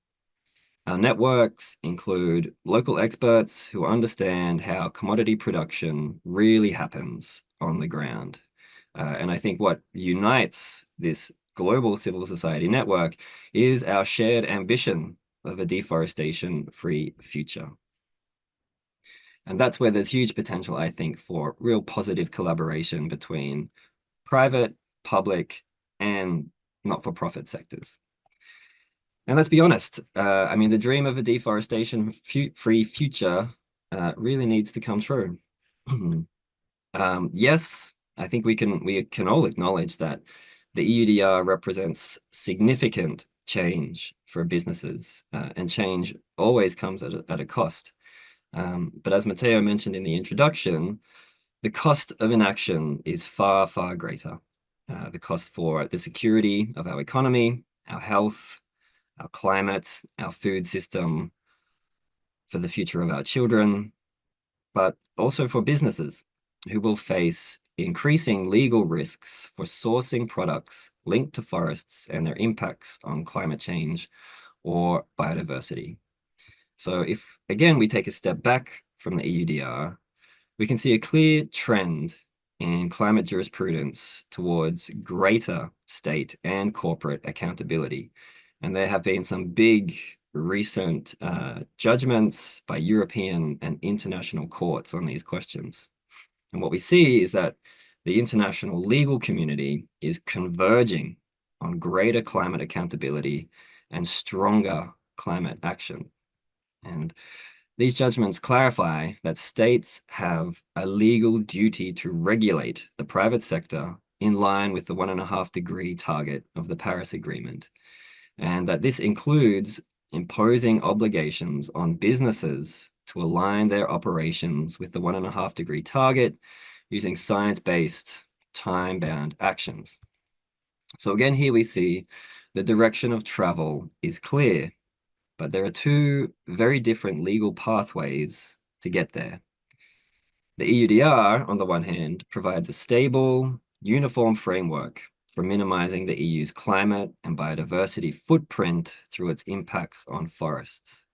Our networks include local experts who understand how commodity production really happens on the ground. And I think what unites this global civil society network is our shared ambition of a deforestation-free future. And that's where there's huge potential, I think, for real positive collaboration between private, public, and not-for-profit sectors. And let's be honest, I mean, the dream of a deforestation-free future really needs to come true. Yes, I think we can all acknowledge that the EUDR represents significant change for businesses, and change always comes at a cost. But as Matteo mentioned in the introduction, the cost of inaction is far, far greater. The cost for the security of our economy, our health, our climate, our food system, for the future of our children, but also for businesses who will face increasing legal risks for sourcing products linked to forests and their impacts on climate change or biodiversity. So if, again, we take a step back from the EUDR, we can see a clear trend in climate jurisprudence towards greater state and corporate accountability. And there have been some big recent judgments by European and international courts on these questions. And what we see is that the international legal community is converging on greater climate accountability and stronger climate action. And these judgments clarify that states have a legal duty to regulate the private sector in line with the 1.5-degree target of the Paris Agreement, and that this includes imposing obligations on businesses to align their operations with the 1.5-degree target using science-based, time-bound actions. So again, here we see the direction of travel is clear, but there are two very different legal pathways to get there. The EUDR, on the one hand, provides a stable, uniform framework for minimizing the EU's climate and biodiversity footprint through its impacts on forests.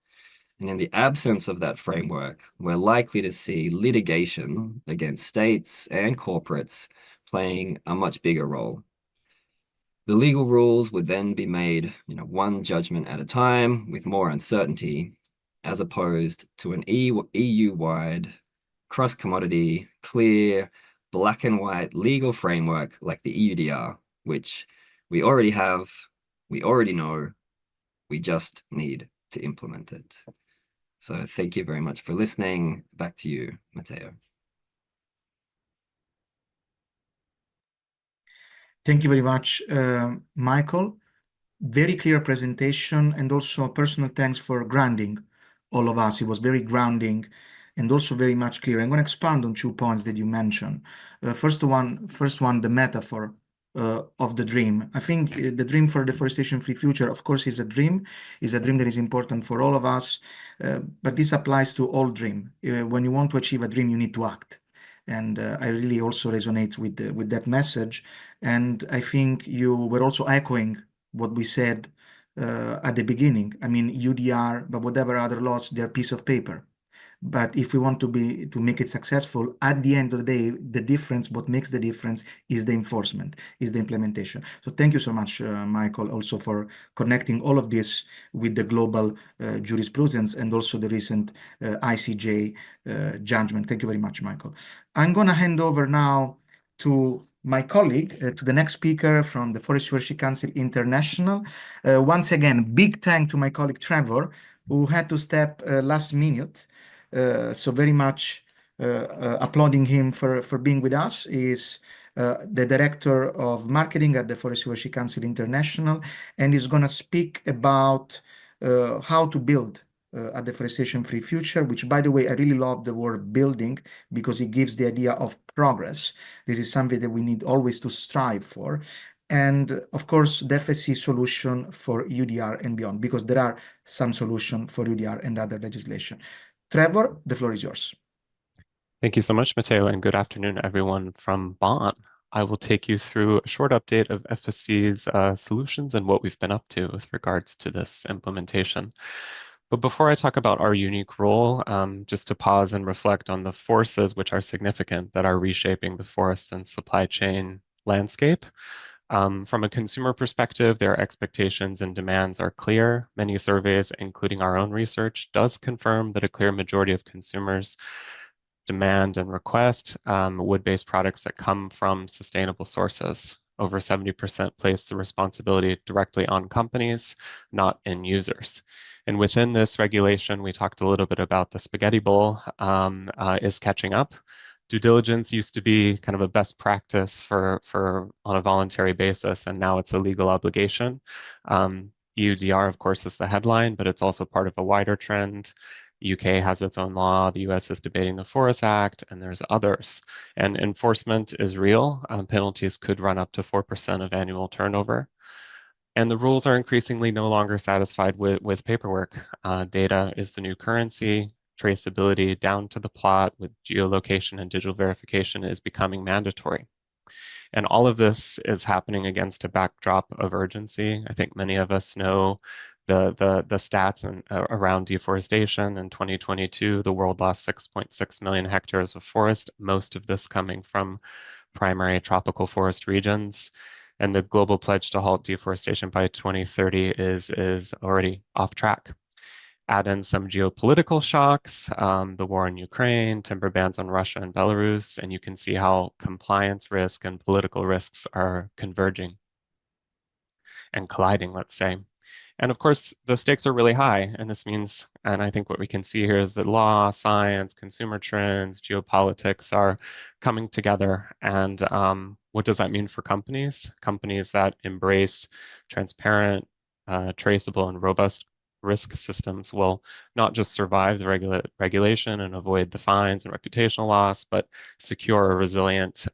And in the absence of that framework, we're likely to see litigation against states and corporates playing a much bigger role. The legal rules would then be made, one judgment at a time with more uncertainty, as opposed to an EU-wide, cross-commodity, clear, black and white legal framework like the EUDR, which we already have, we already know, we just need to implement it. So thank you very much for listening. Back to you, Matteo. Thank you very much, Michael. Very clear presentation, and also personal thanks for grounding all of us. It was very grounding and also very much clear. I'm going to expand on 2 points that you mentioned. First one, the metaphor of the dream. I think the dream for a deforestation-free future, of course, is a dream that is important for all of us, but this applies to all dream. When you want to achieve a dream, you need to act. And I really also resonate with that message. And I think you were also echoing what we said at the beginning. I mean, EUDR, but whatever other laws, they're a piece of paper. But if we want to make it successful, at the end of the day, what makes the difference is the enforcement, is the implementation. So thank you so much, Michael, also for connecting all of this with the global jurisprudence and also the recent ICJ judgment. Thank you very much, Michael. I'm going to hand over now to my colleague, to the next speaker from the Forest Stewardship Council International. Once again, big thank to my colleague Trevor, who had to step last minute. So very much applauding him for being with us. Is the Director of Marketing at the Forest Stewardship Council International, and is going to speak about how to build a deforestation-free future, which, by the way, I really love the word building because it gives the idea of progress. This is something that we need always to strive for. And of course, the FSC solution for EUDR and beyond, because there are some solutions for EUDR and other legislation. Trevor, the floor is yours. Thank you so much, Matteo, and good afternoon, everyone from Bonn. I will take you through a short update of FSC's solutions and what we've been up to with regards to this implementation. But before I talk about our unique role, just to pause and reflect on the forces which are significant that are reshaping the forest and supply chain landscape. From a consumer perspective, their expectations and demands are clear. Many surveys, including our own research, does confirm that a clear majority of consumers demand and request wood-based products that come from sustainable sources. Over 70% place the responsibility directly on companies, not in users. And within this regulation, we talked a little bit about the spaghetti bowl is catching up. Due diligence used to be kind of a best practice for on a voluntary basis, and now it's a legal obligation. EUDR, of course, is the headline, but it's also part of a wider trend. UK has its own law, the US is debating the Forest Act, and there's others. And enforcement is real. Penalties could run up to 4% of annual turnover. And the rules are increasingly no longer satisfied with paperwork. Data is the new currency. Traceability down to the plot with geolocation and digital verification is becoming mandatory. And all of this is happening against a backdrop of urgency. I think many of us know the stats around deforestation. In 2022, the world lost 6.6 million hectares of forest, most of this coming from primary tropical forest regions. And the global pledge to halt deforestation by 2030 is already off track. Add in some geopolitical shocks, the war in Ukraine, timber bans on Russia and Belarus, and you can see how compliance risk and political risks are converging and colliding, let's say. And of course, the stakes are really high. And this means, and I think what we can see here is that law, science, consumer trends, geopolitics are coming together. And what does that mean for companies? Companies that embrace transparent, traceable, and robust risk systems will not just survive the regulation and avoid the fines and reputational loss, but secure a resilient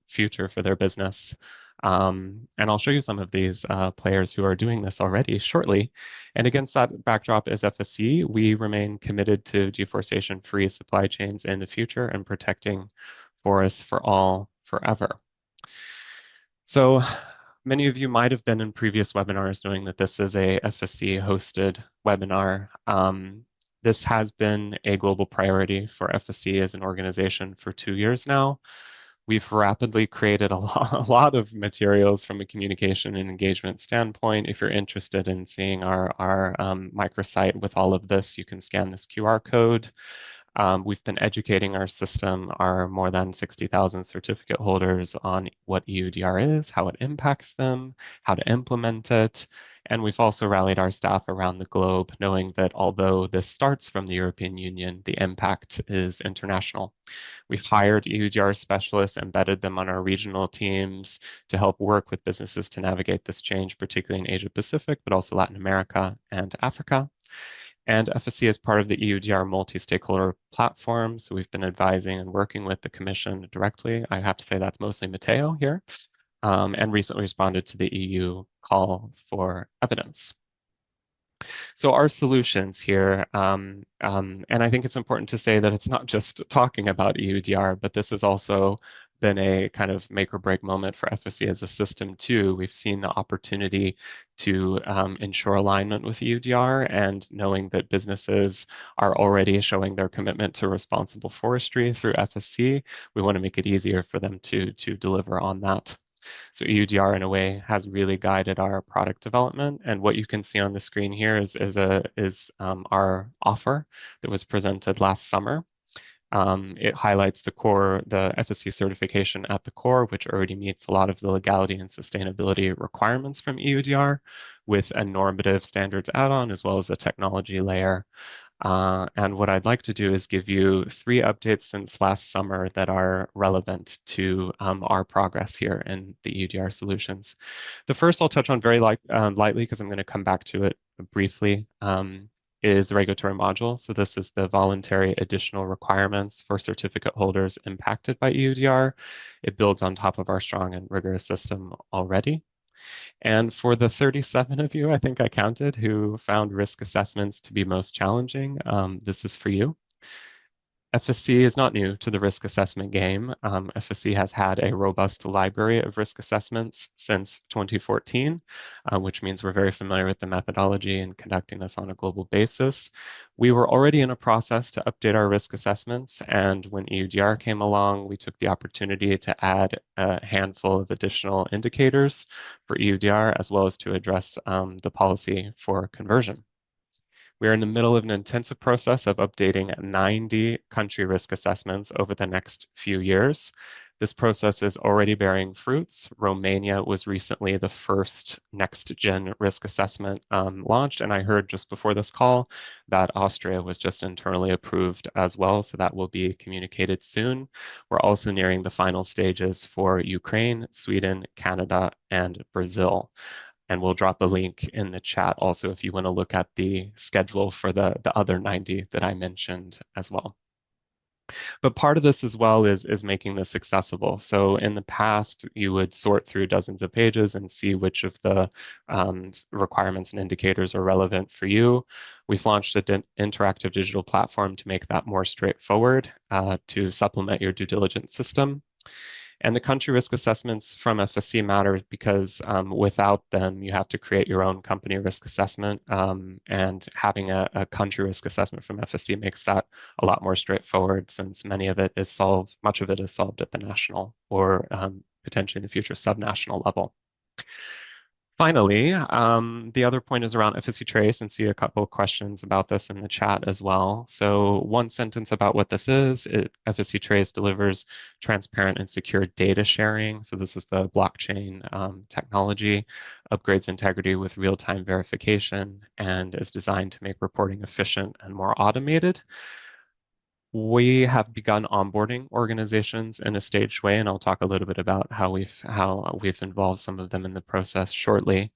future for their business. And I'll show you some of these players who are doing this already shortly. And against that backdrop as FSC, we remain committed to deforestation-free supply chains in the future and protecting forests for all forever. So many of you might have been in previous webinars knowing that this is a FSC-hosted webinar. This has been a global priority for FSC as an organization for 2 years now. We've rapidly created a lot of materials from a communication and engagement standpoint. If you're interested in seeing our microsite with all of this, you can scan this QR code. We've been educating our system, our more than 60,000 certificate holders on what EUDR is, how it impacts them, how to implement it. And we've also rallied our staff around the globe, knowing that although this starts from the European Union, the impact is international. We've hired EUDR specialists, embedded them on our regional teams to help work with businesses to navigate this change, particularly in Asia Pacific, but also Latin America and Africa. And FSC is part of the EUDR multi-stakeholder platform. So we've been advising and working with the Commission directly. I have to say that's mostly Matteo here, and recently responded to the EU call for evidence. So our solutions here, and I think it's important to say that it's not just talking about EUDR, but this has also been a kind of make or break moment for FSC as a system too. We've seen the opportunity to ensure alignment with EUDR, and knowing that businesses are already showing their commitment to responsible forestry through FSC, we want to make it easier for them to deliver on that. So EUDR in a way has really guided our product development. And what you can see on the screen here is our offer that was presented last summer. It highlights the core, the FSC certification at the core, which already meets a lot of the legality and sustainability requirements from EUDR, with a normative standards add-on as well as a technology layer. And what I'd like to do is give you 3 updates since last summer that are relevant to our progress here in the EUDR solutions. The first I'll touch on very lightly because I'm going to come back to it briefly, is the regulatory module. So this is the voluntary additional requirements for certificate holders impacted by EUDR. It builds on top of our strong and rigorous system already. And for the 37 of you, I think I counted, who found risk assessments to be most challenging, this is for you. FSC is not new to the risk assessment game. FSC has had a robust library of risk assessments since 2014, which means we're very familiar with the methodology and conducting this on a global basis. We were already in a process to update our risk assessments, and when EUDR came along, we took the opportunity to add a handful of additional indicators for EUDR, as well as to address the policy for conversion. We are in the middle of an intensive process of updating 90 country risk assessments over the next few years. This process is already bearing fruits. Romania was recently the first next-gen risk assessment launched, and I heard just before this call that Austria was just internally approved as well, so that will be communicated soon. We're also nearing the final stages for Ukraine, Sweden, Canada, and Brazil. And we'll drop a link in the chat also if you want to look at the schedule for the other 90 that I mentioned as well. But part of this as well is making this accessible. So in the past, you would sort through dozens of pages and see which of the requirements and indicators are relevant for you. We've launched an interactive digital platform to make that more straightforward to supplement your due diligence system. And the country risk assessments from FSC matter because without them, you have to create your own company risk assessment. And having a country risk assessment from FSC makes that a lot more straightforward, since much of it is solved at the national or potentially in the future subnational level. Finally, the other point is around FSC Trace, and see a couple of questions about this in the chat as well. So one sentence about what this is: FSC Trace delivers transparent and secure data sharing. So this is the blockchain technology, upgrades integrity with real-time verification, and is designed to make reporting efficient and more automated. We have begun onboarding organizations in a staged way, and I'll talk a little bit about how we've involved some of them in the process shortly.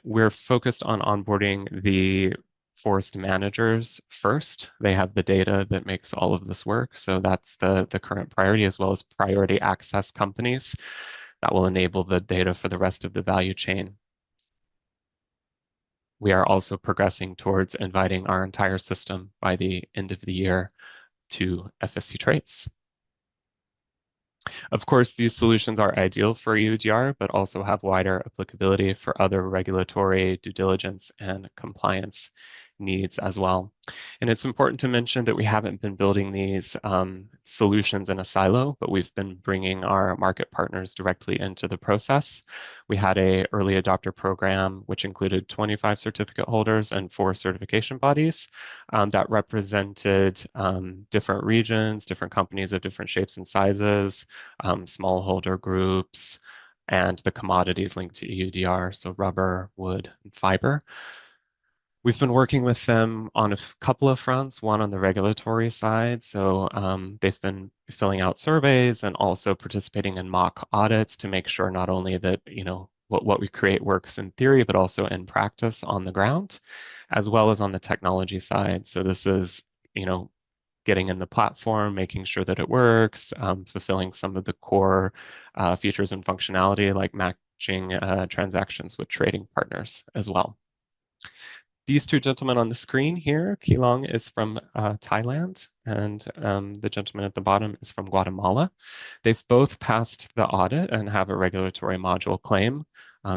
We're focused on onboarding the forest managers first. They have the data that makes all of this work, so that's the current priority, as well as priority access companies that will enable the data for the rest of the value chain. We are also progressing towards inviting our entire system by the end of the year to FSC Trace. Of course, these solutions are ideal for EUDR, but also have wider applicability for other regulatory due diligence and compliance needs as well. And it's important to mention that we haven't been building these solutions in a silo, but we've been bringing our market partners directly into the process. We had an early adopter program, which included 25 certificate holders and 4 certification bodies that represented different regions, different companies of different shapes and sizes, smallholder groups, and the commodities linked to EUDR, so rubber, wood, and fiber. We've been working with them on a couple of fronts, one on the regulatory side. So they've been filling out surveys and also participating in mock audits to make sure not only that, what we create works in theory, but also in practice on the ground, as well as on the technology side. So this is, getting in the platform, making sure that it works, fulfilling some of the core features and functionality, like matching transactions with trading partners as well. These two gentlemen on the screen here, Keelong is from Thailand, and the gentleman at the bottom is from Guatemala. They've both passed the audit and have a regulatory module claim.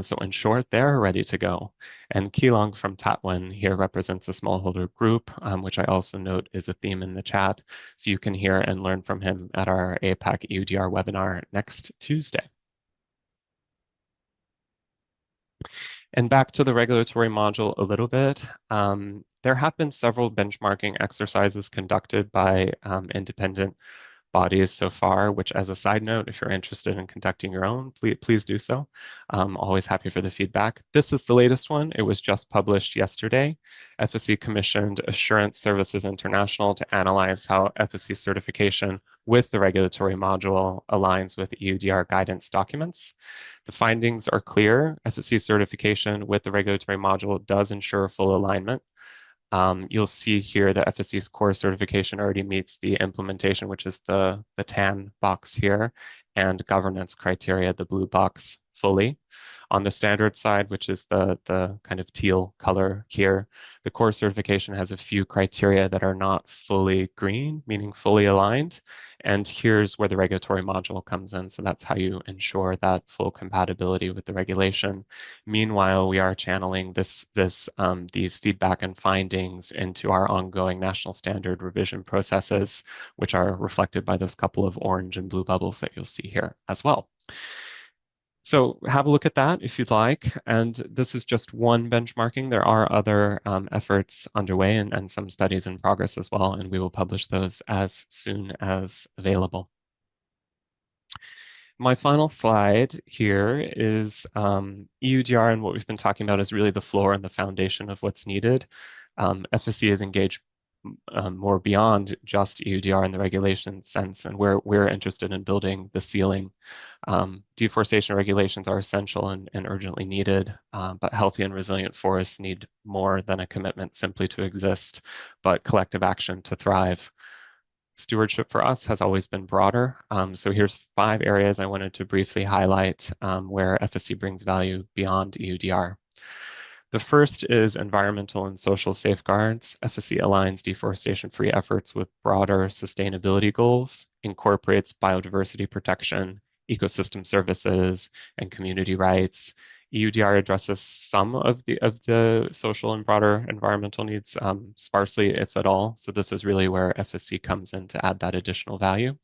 So in short, they're ready to go. And Keelong from Tatwan here represents a smallholder group, which I also note is a theme in the chat. So you can hear and learn from him at our APAC EUDR webinar next Tuesday. And back to the regulatory module a little bit. There have been several benchmarking exercises conducted by independent bodies so far, which, as a side note, if you're interested in conducting your own, please do so. Always happy for the feedback. This is the latest one. It was just published yesterday. FSC commissioned Assurance Services International to analyze how FSC certification with the regulatory module aligns with EUDR guidance documents. The findings are clear. FSC certification with the regulatory module does ensure full alignment. You'll see here that FSC's core certification already meets the implementation, which is the tan box here, and governance criteria, the blue box, fully. On the standard side, which is the kind of teal color here, the core certification has a few criteria that are not fully green, meaning fully aligned. And here's where the regulatory module comes in. So that's how you ensure that full compatibility with the regulation. Meanwhile, we are channeling these feedback and findings into our ongoing national standard revision processes, which are reflected by those couple of orange and blue bubbles that you'll see here as well. So have a look at that if you'd like. And this is just one benchmarking. There are other efforts underway and some studies in progress as well, and we will publish those as soon as available. My final slide here is EUDR, and what we've been talking about is really the floor and the foundation of what's needed. FSC is engaged more beyond just EUDR in the regulation sense, and we're interested in building the ceiling. Deforestation regulations are essential and urgently needed, but healthy and resilient forests need more than a commitment simply to exist, but collective action to thrive. Stewardship for us has always been broader. So here's 5 areas I wanted to briefly highlight where FSC brings value beyond EUDR. The first is environmental and social safeguards. FSC aligns deforestation-free efforts with broader sustainability goals, incorporates biodiversity protection, ecosystem services, and community rights. EUDR addresses some of the social and broader environmental needs sparsely, if at all. So this is really where FSC comes in to add that additional value.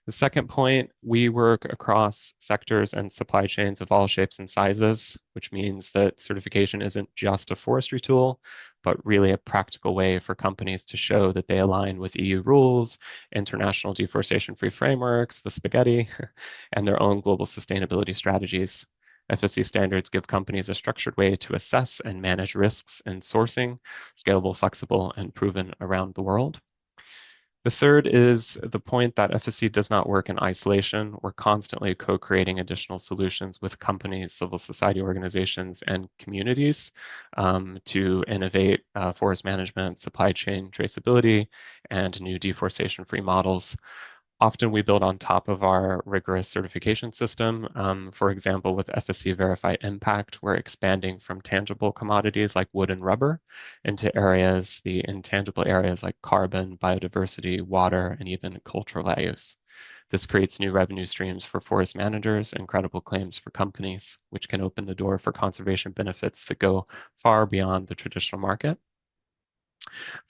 The second point, we work across sectors and supply chains of all shapes and sizes, which means that certification isn't just a forestry tool, but really a practical way for companies to show that they align with EU rules, international deforestation-free frameworks, the spaghetti, and their own global sustainability strategies. FSC standards give companies a structured way to assess and manage risks in sourcing, scalable, flexible, and proven around the world. The third is the point that FSC does not work in isolation. We're constantly co-creating additional solutions with companies, civil society organizations, and communities to innovate forest management, supply chain traceability, and new deforestation-free models. Often we build on top of our rigorous certification system. For example, with FSC Verified Impact, we're expanding from tangible commodities like wood and rubber into areas, the intangible areas like carbon, biodiversity, water, and even cultural values. This creates new revenue streams for forest managers and credible claims for companies, which can open the door for conservation benefits that go far beyond the traditional market.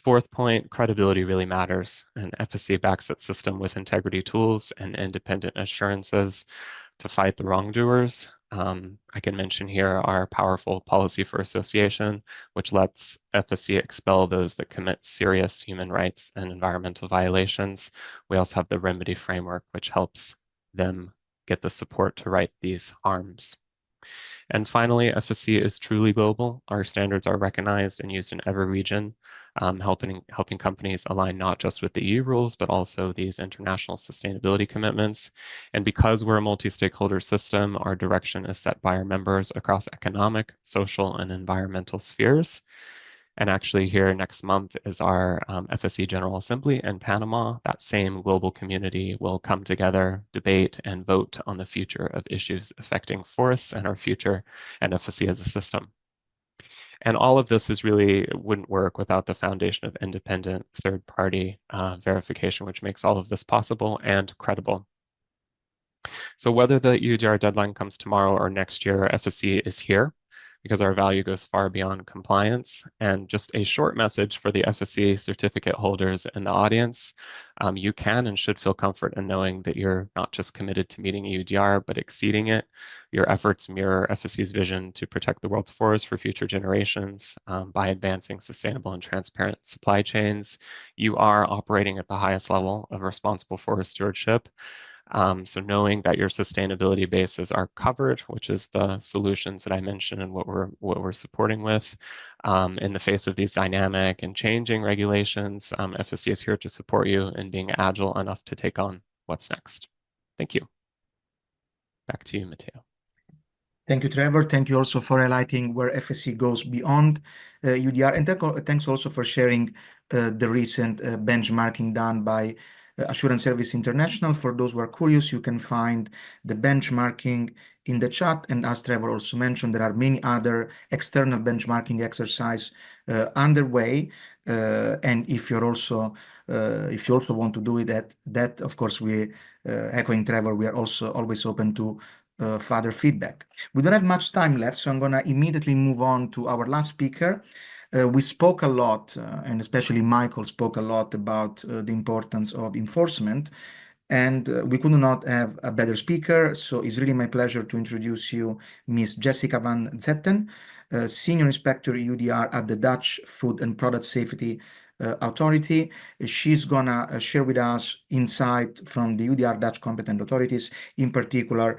Fourth point, credibility really matters, and FSC backs its system with integrity tools and independent assurances to fight the wrongdoers. I can mention here our powerful policy for association, which lets FSC expel those that commit serious human rights and environmental violations. We also have the remedy framework, which helps them get the support to right these harms. And finally, FSC is truly global. Our standards are recognized and used in every region, helping companies align not just with the EU rules, but also these international sustainability commitments. And because we're a multi-stakeholder system, our direction is set by our members across economic, social, and environmental spheres. And actually here next month is our FSC General Assembly in Panama. That same global community will come together, debate, and vote on the future of issues affecting forests and our future and FSC as a system. And all of this wouldn't work without the foundation of independent third-party verification, which makes all of this possible and credible. So whether the EUDR deadline comes tomorrow or next year, FSC is here, because our value goes far beyond compliance. And just a short message for the FSC certificate holders in the audience, you can and should feel comfort in knowing that you're not just committed to meeting EUDR, but exceeding it. Your efforts mirror FSC's vision to protect the world's forests for future generations by advancing sustainable and transparent supply chains. You are operating at the highest level of responsible forest stewardship. So knowing that your sustainability bases are covered, which is the solutions that I mentioned and what we're supporting with, in the face of these dynamic and changing regulations, FSC is here to support you in being agile enough to take on what's next. Thank you. Back to you, Matteo. Thank you, Trevor. Thank you also for highlighting where FSC goes beyond EUDR. And thanks also for sharing the recent benchmarking done by Assurance Service International. For those who are curious, you can find the benchmarking in the chat. And as Trevor also mentioned, there are many other external benchmarking exercises underway. And if you also want to do it, that of course we echoing Trevor, we are also always open to further feedback. We don't have much time left, so I'm going to immediately move on to our last speaker. We spoke a lot, and especially Michael spoke a lot about the importance of enforcement. And we could not have a better speaker, so it's really my pleasure to introduce you Ms. Jessica van Zetten, Senior Inspector EUDR at the Dutch Food and Product Safety Authority. She's gonna share with us insight from the EUDR Dutch competent authorities, in particular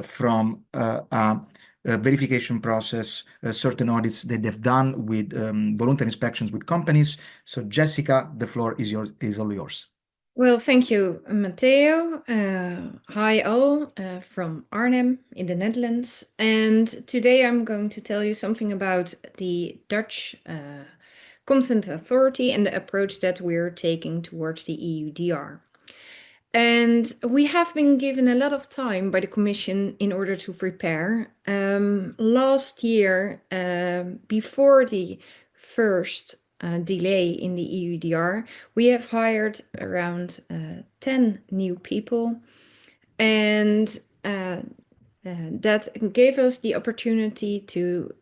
from a verification process, certain audits that they've done with voluntary inspections with companies. So Jessica, the floor is all yours. Well, thank you, Matteo. Hi all from Arnhem in the Netherlands. And today I'm going to tell you something about the Dutch Competent Authority and the approach that we're taking towards the EUDR. And we have been given a lot of time by the Commission in order to prepare. Last year, before the first delay in the EUDR, we have hired around 10 new people, and that gave us the opportunity to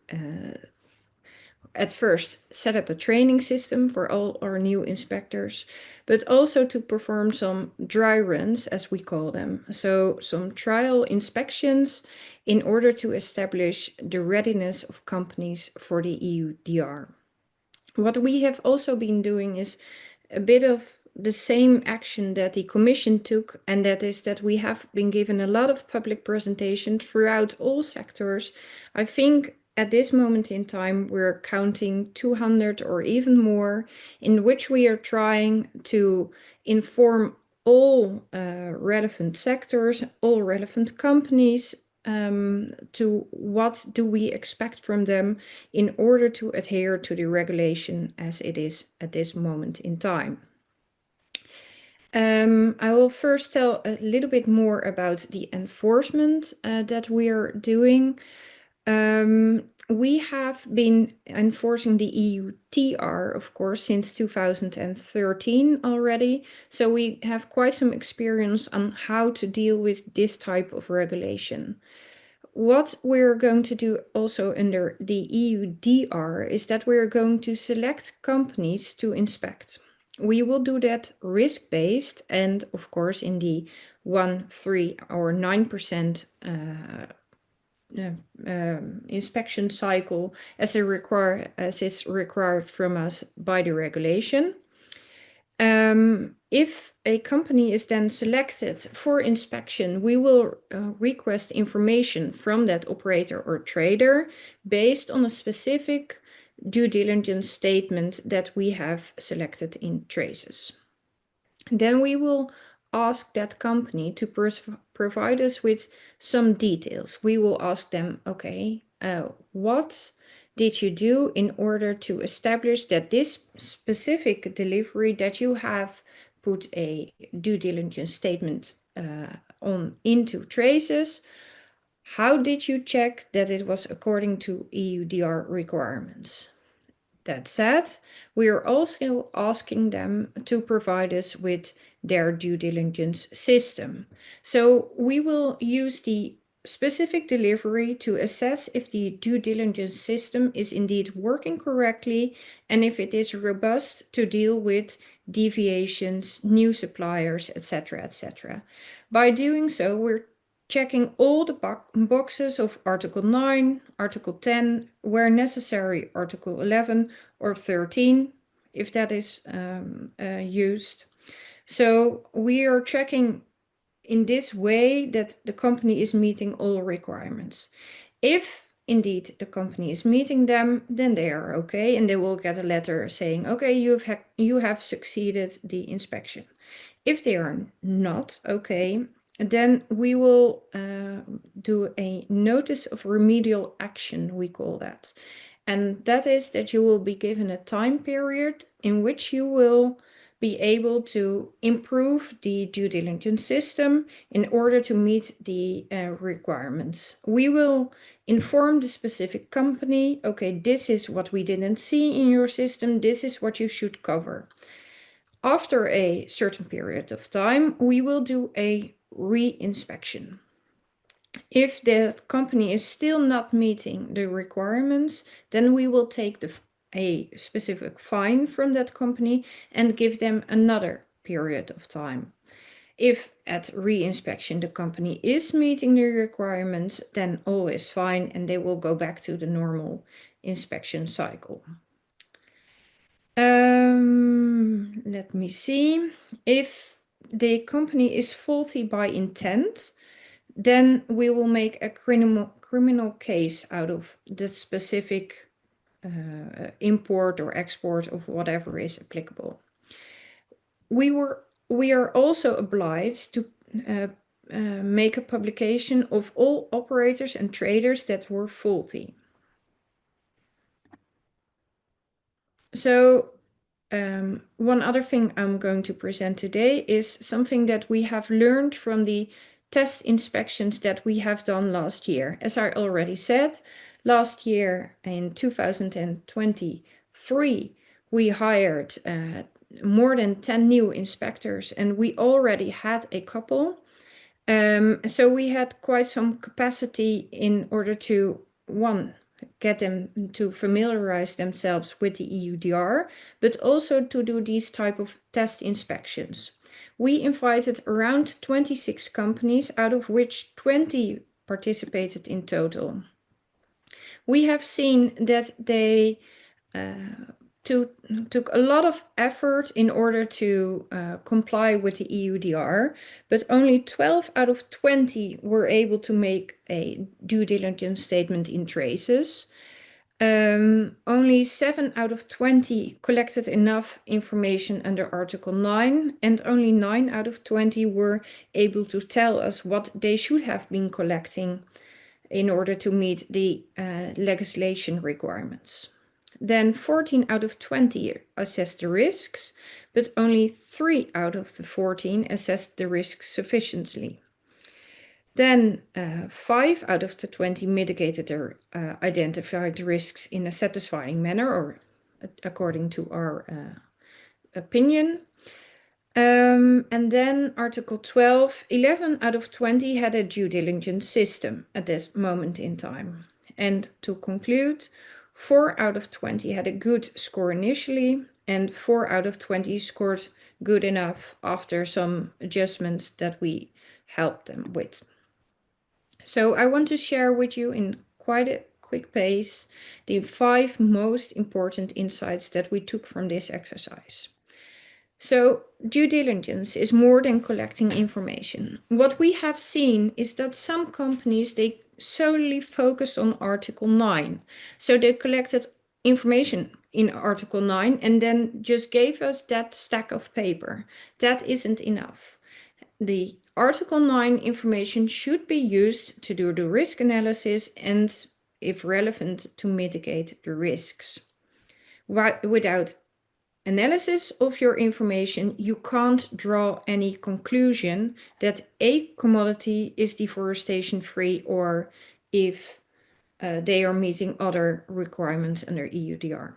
at first set up a training system for all our new inspectors, but also to perform some dry runs, as we call them. So some trial inspections in order to establish the readiness of companies for the EUDR. What we have also been doing is a bit of the same action that the Commission took, and that is that we have been given a lot of public presentations throughout all sectors. I think at this moment in time, we're counting 200 or even more, in which we are trying to inform all relevant sectors, all relevant companies, to what do we expect from them in order to adhere to the regulation as it is at this moment in time. I will first tell a little bit more about the enforcement that we are doing. We have been enforcing the EUDR, of course, since 2013 already. So we have quite some experience on how to deal with this type of regulation. What we're going to do also under the EUDR is that we're going to select companies to inspect. We will do that risk-based and, of course, in the 1, 3 or 9% inspection cycle as is required from us by the regulation. If a company is then selected for inspection, we will request information from that operator or trader based on a specific due diligence statement that we have selected in traces. Then we will ask that company to provide us with some details. We will ask them, okay, what did you do in order to establish that this specific delivery that you have put a due diligence statement on into traces? How did you check that it was according to EUDR requirements? That said, we are also asking them to provide us with their due diligence system. So we will use the specific delivery to assess if the due diligence system is indeed working correctly and if it is robust to deal with deviations, new suppliers, etc., etc. By doing so, we're checking all the boxes of Article 9, Article 10, where necessary Article 11 or 13, if that is used. So we are checking in this way that the company is meeting all requirements. If indeed the company is meeting them, then they are okay, and they will get a letter saying, okay, you have succeeded the inspection. If they are not okay, then we will do a notice of remedial action, we call that. And that is that you will be given a time period in which you will be able to improve the due diligence system in order to meet the requirements. We will inform the specific company, okay, this is what we didn't see in your system, this is what you should cover. After a certain period of time, we will do a re-inspection. If the company is still not meeting the requirements, then we will take a specific fine from that company and give them another period of time. If at re-inspection the company is meeting the requirements, then all is fine and they will go back to the normal inspection cycle. Let me see. If the company is faulty by intent, then we will make a criminal case out of the specific import or export of whatever is applicable. We are also obliged to make a publication of all operators and traders that were faulty. So one other thing I'm going to present today is something that we have learned from the test inspections that we have done last year. As I already said, last year in 2023, we hired more than 10 new inspectors, and we already had a couple. So we had quite some capacity in order to, one, get them to familiarize themselves with the EUDR, but also to do these type of test inspections. We invited around 26 companies, out of which 20 participated in total. We have seen that they took a lot of effort in order to comply with the EUDR, but only 12 out of 20 were able to make a due diligence statement in traces. Only 7 out of 20 collected enough information under Article 9, and only 9 out of 20 were able to tell us what they should have been collecting in order to meet the legislation requirements. Then 14 out of 20 assessed the risks, but only 3 out of the 14 assessed the risks sufficiently. Then 5 out of the 20 mitigated or identified risks in a satisfying manner, or according to our opinion. And then Article 12, 11 out of 20 had a due diligence system at this moment in time. And to conclude, 4 out of 20 had a good score initially, and 4 out of 20 scored good enough after some adjustments that we helped them with. So I want to share with you in quite a quick pace the 5 most important insights that we took from this exercise. So due diligence is more than collecting information. What we have seen is that some companies, they solely focused on Article 9. So they collected information in Article 9 and then just gave us that stack of paper. That isn't enough. The Article 9 information should be used to do the risk analysis and, if relevant, to mitigate the risks. Without analysis of your information, you can't draw any conclusion that a commodity is deforestation free, or if they are meeting other requirements under EUDR.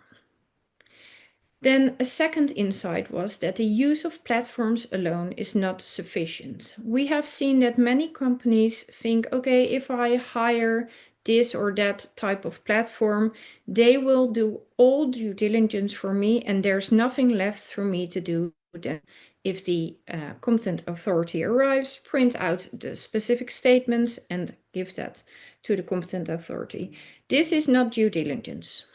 Then a second insight was that the use of platforms alone is not sufficient. We have seen that many companies think, okay, if I hire this or that type of platform, they will do all due diligence for me and there's nothing left for me to do. Then if the competent authority arrives, print out the specific statements and give that to the competent authority. This is not due diligence.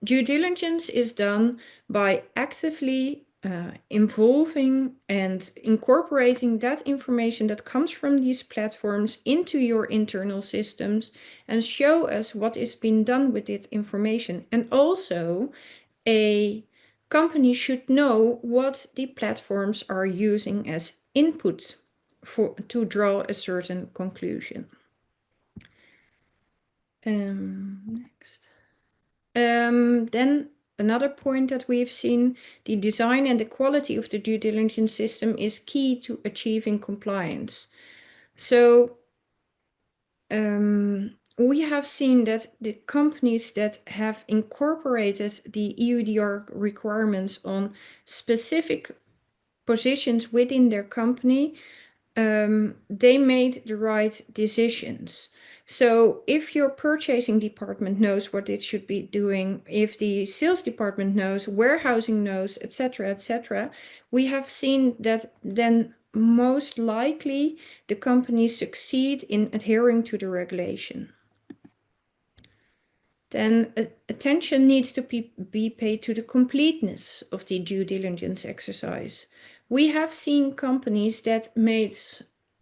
Due diligence is done by actively involving and incorporating that information that comes from these platforms into your internal systems and show us what is being done with that information. And also, a company should know what the platforms are using as input to draw a certain conclusion. Next. Then another point that we've seen, the design and the quality of the due diligence system is key to achieving compliance. So we have seen that the companies that have incorporated the EUDR requirements on specific positions within their company, they made the right decisions. So if your purchasing department knows what it should be doing, if the sales department knows, warehousing knows, etc., we have seen that then most likely the companies succeed in adhering to the regulation. Then attention needs to be paid to the completeness of the due diligence exercise. We have seen companies that made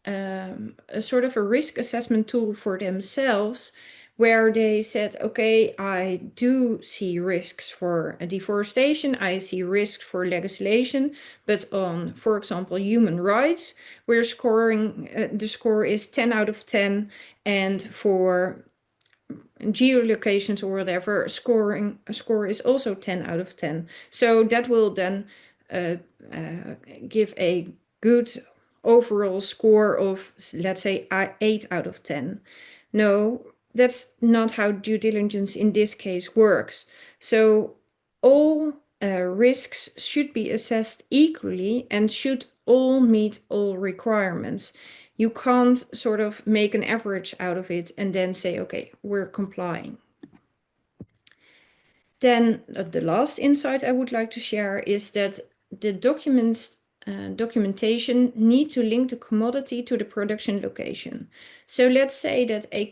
a sort of a risk assessment tool for themselves, where they said, okay, I do see risks for deforestation, I see risks for legislation, but on, for example, human rights, we're scoring, the score is 10 out of 10, and for geolocations or whatever, a score is also 10 out of 10. So that will then give a good overall score of, let's say, 8 out of 10. No, that's not how due diligence in this case works. So all risks should be assessed equally and should all meet all requirements. You can't sort of make an average out of it and then say, okay, we're complying. Then the last insight I would like to share is that the documentation need to link the commodity to the production location. So let's say that a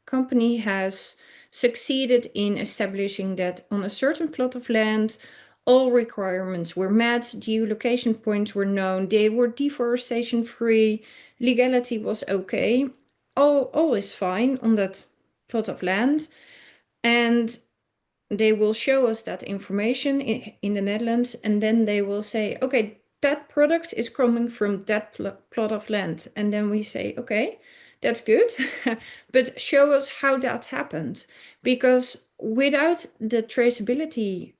company has succeeded in establishing that on a certain plot of land, all requirements were met, geolocation points were known, they were deforestation free, legality was okay, all is fine on that plot of land. And they will show us that information in the Netherlands, and then they will say, okay, that product is coming from that plot of land. And then we say, okay, that's good, but show us how that happened. Because without the traceability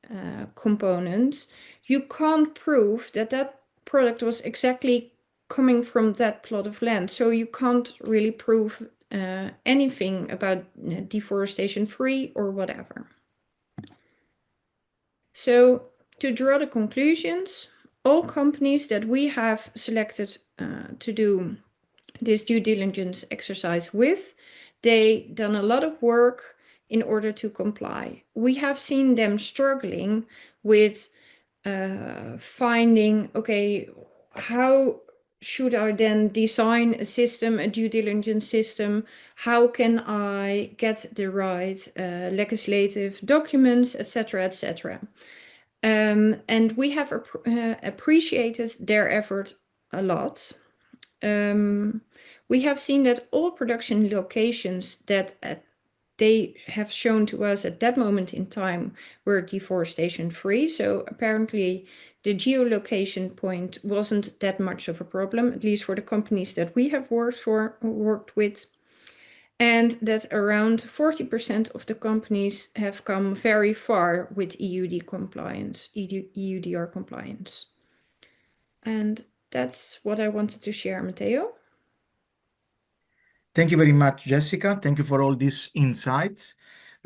component, you can't prove that that product was exactly coming from that plot of land. So you can't really prove anything about deforestation free or whatever. So to draw the conclusions, all companies that we have selected to do this due diligence exercise with, they done a lot of work in order to comply. We have seen them struggling with finding, okay, how should I then design a system, a due diligence system? How can I get the right legislative documents, etc. And we have appreciated their effort a lot. We have seen that all production locations that they have shown to us at that moment in time were deforestation free. So apparently the geolocation point wasn't that much of a problem, at least for the companies that we have worked with. And that around 40% of the companies have come very far with EUDR compliance. And that's what I wanted to share, Matteo. Thank you very much, Jessica. Thank you for all these insights.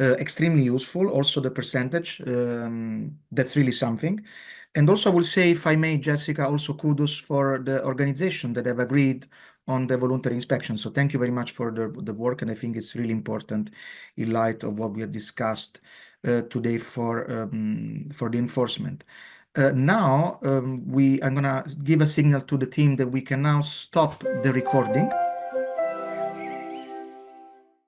Extremely useful. Also the percentage, that's really something. And also I will say, if I may, Jessica, also kudos for the organization that have agreed on the voluntary inspection. So thank you very much for the work. And I think it's really important in light of what we have discussed today for the enforcement. Now, I'm gonna give a signal to the team that we can now stop the recording.